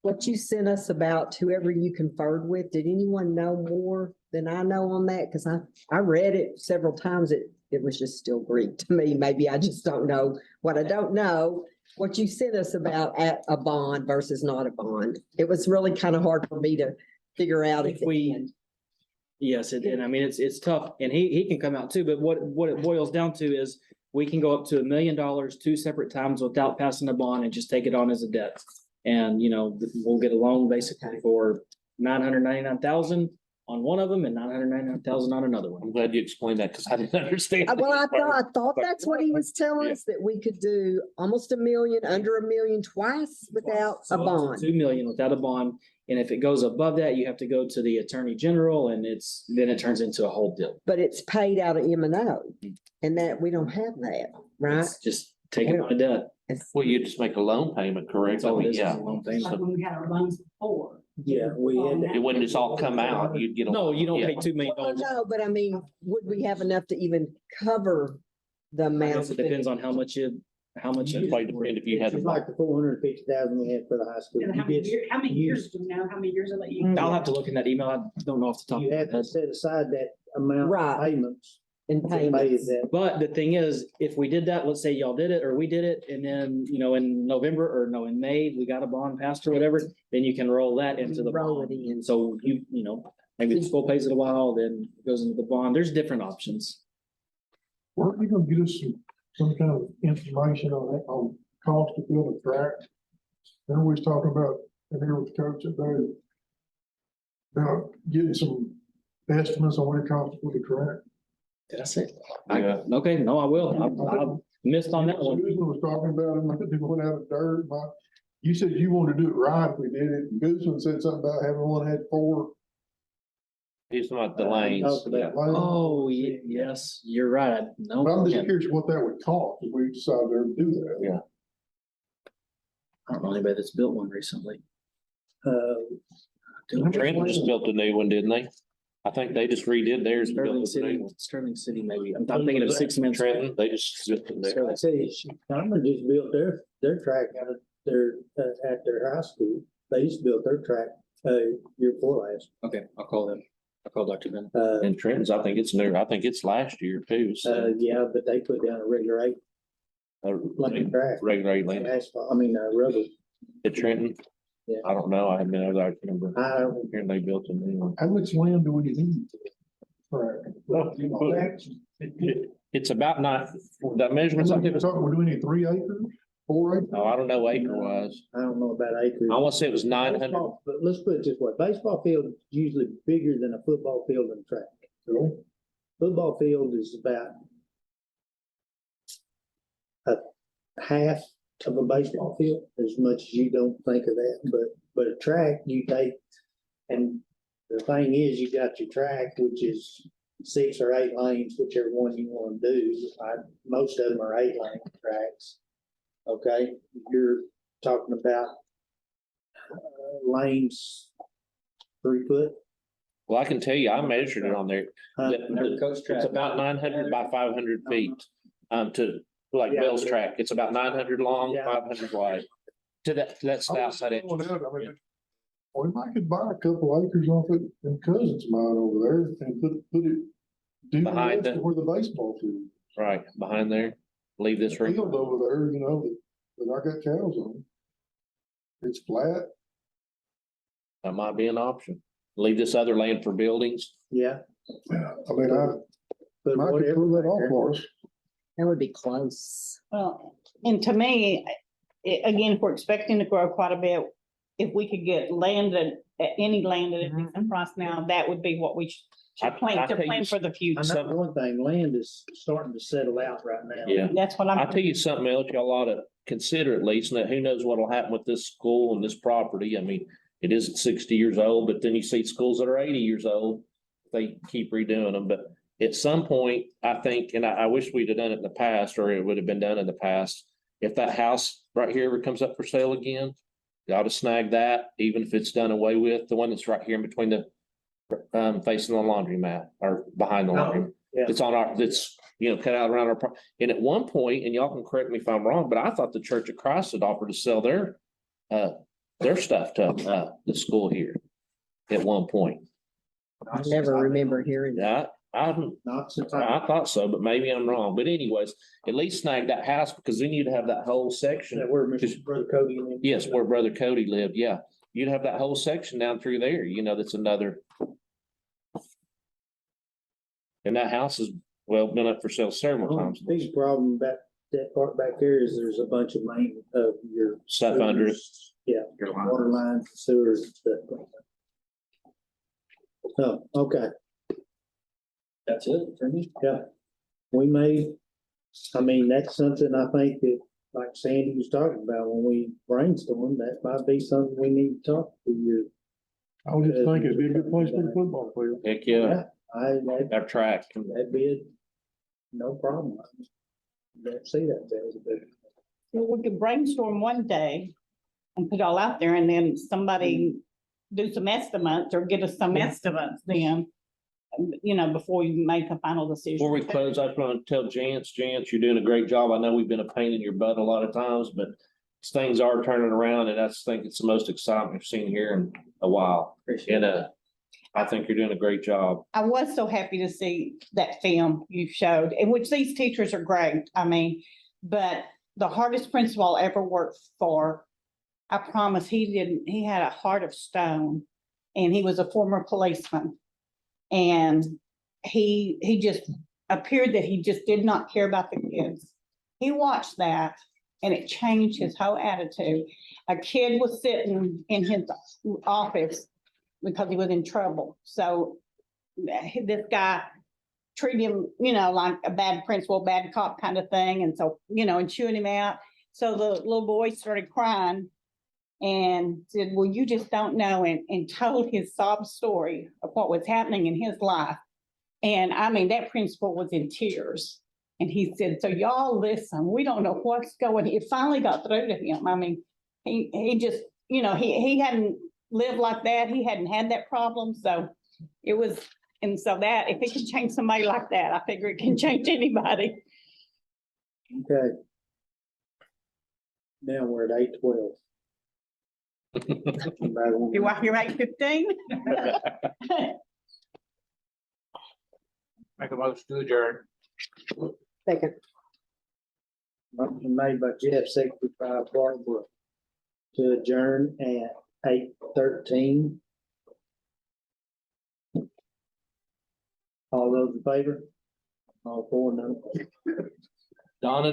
What you sent us about whoever you conferred with, did anyone know more than I know on that? Cause I read it several times. It was just still Greek to me. Maybe I just don't know what I don't know. What you sent us about at a bond versus not a bond. It was really kind of hard for me to figure out If we- Yes, and I mean, it's tough, and he can come out too, but what it boils down to is we can go up to $1 million 2 separate times without passing a bond and just take it on as a debt. And, we'll get a loan basically for 999,000 on one of them and 999,000 on another one. I'm glad you explained that because I didn't understand. Well, I thought that's what he was telling us, that we could do almost $1 million, under $1 million twice without a So up to bond. 2 million without a bond, and if it goes above that, you have to go to the Attorney General, and then it turns into a whole deal. But it's paid out of M&O, and that we don't have that, right? It's just taking on a debt. Well, you just make a loan payment, correct? That's I all it mean, is, is yeah. a loan Like payment. when we had our loans before. Yeah, we had that. It wouldn't just all come out, you'd get. a- No, you don't yeah. pay $2 million. Well, no, but I mean, would we have enough to even cover the I amount? guess it depends on how much. It might depend if you had. It's like the 450,000 we had for the high school. And You how many you- years do you know? How many years of that you? I'll have to look in that email. I don't know off the top You of have my to head. set aside that amount Right. of payments. In to pay payments? that. But the thing is, if we did that, let's say y'all did it or we did it, and then, in May, we got a bond passed or whatever, then you can roll that into the Roll bond. it in. So maybe the school pays it a while, then it goes into the bond. There's different options. Weren't you gonna get us some kind of information on that, on cost to build a track? Then we was talking about, and here with the coach today, about getting some estimates on what it costs to put a track. Did I say? Yeah. Okay, no, I will. I missed on that one. Susan was talking about it, they went out of dirt, you said you wanted to do it right if we did it, and Guzman said something about having one had 4 He's not the lanes. Talked about- Yeah. lanes. Oh, yes, you're right. No. But I'm just yeah. curious what that would cost if we decided to do that. Yeah. I don't know anybody that's built one recently. Trenton just built a new one, didn't they? I think they just redid theirs. and built Sterling a new City, one. Sterling City, maybe. I'm thinking of 6 minutes. Trenton, they just built it there. Sterling City. Carmen just built their track out of at their high school. They just built their track, year before last. Okay, I'll call them. I'll call Dr. Ben. And Trenton's, I think it's new. I think it's last year too. So. Yeah, but they put down a regular lane track. Regular 8-lane. Asphalt, rubber. At Trenton? Yeah. I don't know. I haven't been over there. I can't remember. I don't, Here they built a new one. How much land do we need? For It's about not, that measurements, I think it's, We're doing it 3 acres, 4 acres? no, I don't know acre wise. I don't know about acres. I want to say it was 900. Baseball, but let's put it this way, baseball field is usually bigger than a football field and track. Really? Football field is about a half of a baseball field, as much as you don't think of that, but a track you take, and the thing is, you got your track, which is 6 or 8 lanes, whichever one you want to do. Most of them are 8-lane tracks. Okay, you're talking about lanes 3 foot. Well, I can tell you, I measured it on there. Huh? Never coached track. It's about 900 by 500 feet, to, like Yeah. Bell's track. It's about 900 long, Yeah. 500 wide. That's the I was outside edge. throwing out, I mean, or I could buy a couple acres off it and cousins of mine over there and put it. Do the Behind rest of the- where the baseball field. Right, behind there. Leave this room. Field over there, you know, that I got cows on. It's flat. That might be an option. Leave this other land for buildings. Yeah. I mean, I But might could whatever. pull that off for us. That would be close. Well, and to me, again, if we're expecting to grow quite a bit, if we could get landed, any land at a decent price now, that would be what we should I plan, to tell you plan for the I future. know one thing, land is starting to settle out right now. Yeah. That's what I'll I'm, tell you something else y'all ought to consider at least, and who knows what'll happen with this school and this property. I mean, it isn't 60 years old, but then you see schools that are 80 years old. They keep redoing them, but at some point, I think, and I wish we'd have done it in the past, or it would have been done in the past. If that house right here ever comes up for sale again, you ought to snag that, even if it's done away with, the one that's right here in between the facing the laundromat or behind the laundry. yeah. It's on our, that's, cut out around our, and at one point, and y'all can correct me if I'm wrong, but I thought the Church of Christ had offered to sell their stuff to, the school here at one point. I never remember hearing that. Yeah, Not since I, I thought so, but maybe I'm wrong. But anyways, at least snag that house because then you'd have that whole section. that where Mr. Brother Cody lived. Yes, where Brother Cody lived, yeah. You'd have that whole section down through there, that's another. And that house has, been up for sale several times. Big problem about that part back there is there's a bunch of main of your. Stuff under it. sewers. Yeah, water lines, sewers and stuff. Oh, okay, That's it for me. yeah. We may, that's something I think that, like Sandy was talking about when we brainstorm, that might be something we need to talk to you. I was just thinking it'd be a good place for the football field. Heck, yeah, That'd our track. be no problem. Don't see that there, but we could brainstorm one day and put it all out there and then somebody do some estimates or get us some estimates then, before you make a final decision. Before we close, I just want to tell Jance, you're doing a great job. I know we've been a pain in your butt a lot of times, but things are turning around and I think it's the most exciting we've seen here in a while. appreciate And, I think you're doing a great job. I was so happy to see that film you showed, in which these teachers are great. But the hardest principal I ever worked for, I promise he had a heart of stone and he was a former policeman. And he just appeared that he just did not care about the kids. He watched that and it changed his whole attitude. A kid was sitting in his office because he was in trouble. So this guy treated him, like a bad principal, bad cop kind of thing. And so, and chewing him out. So the little boy started crying and said, well, you just don't know, and told his sob story of what was happening in his life. And that principal was in tears. And he said, so y'all listen, we don't know what's going, it finally got through to him. He just, he hadn't lived like that. He hadn't had that problem. So it was, and so that, if it can change somebody like that, I figure it can change anybody. Okay. Now we're at 8:12. You're 8:15? Make a motion to adjourn. Second. Motion made by Jeff, seconded by Barbara to adjourn at 8:13. All those in favor? All four, none opposed. Donna,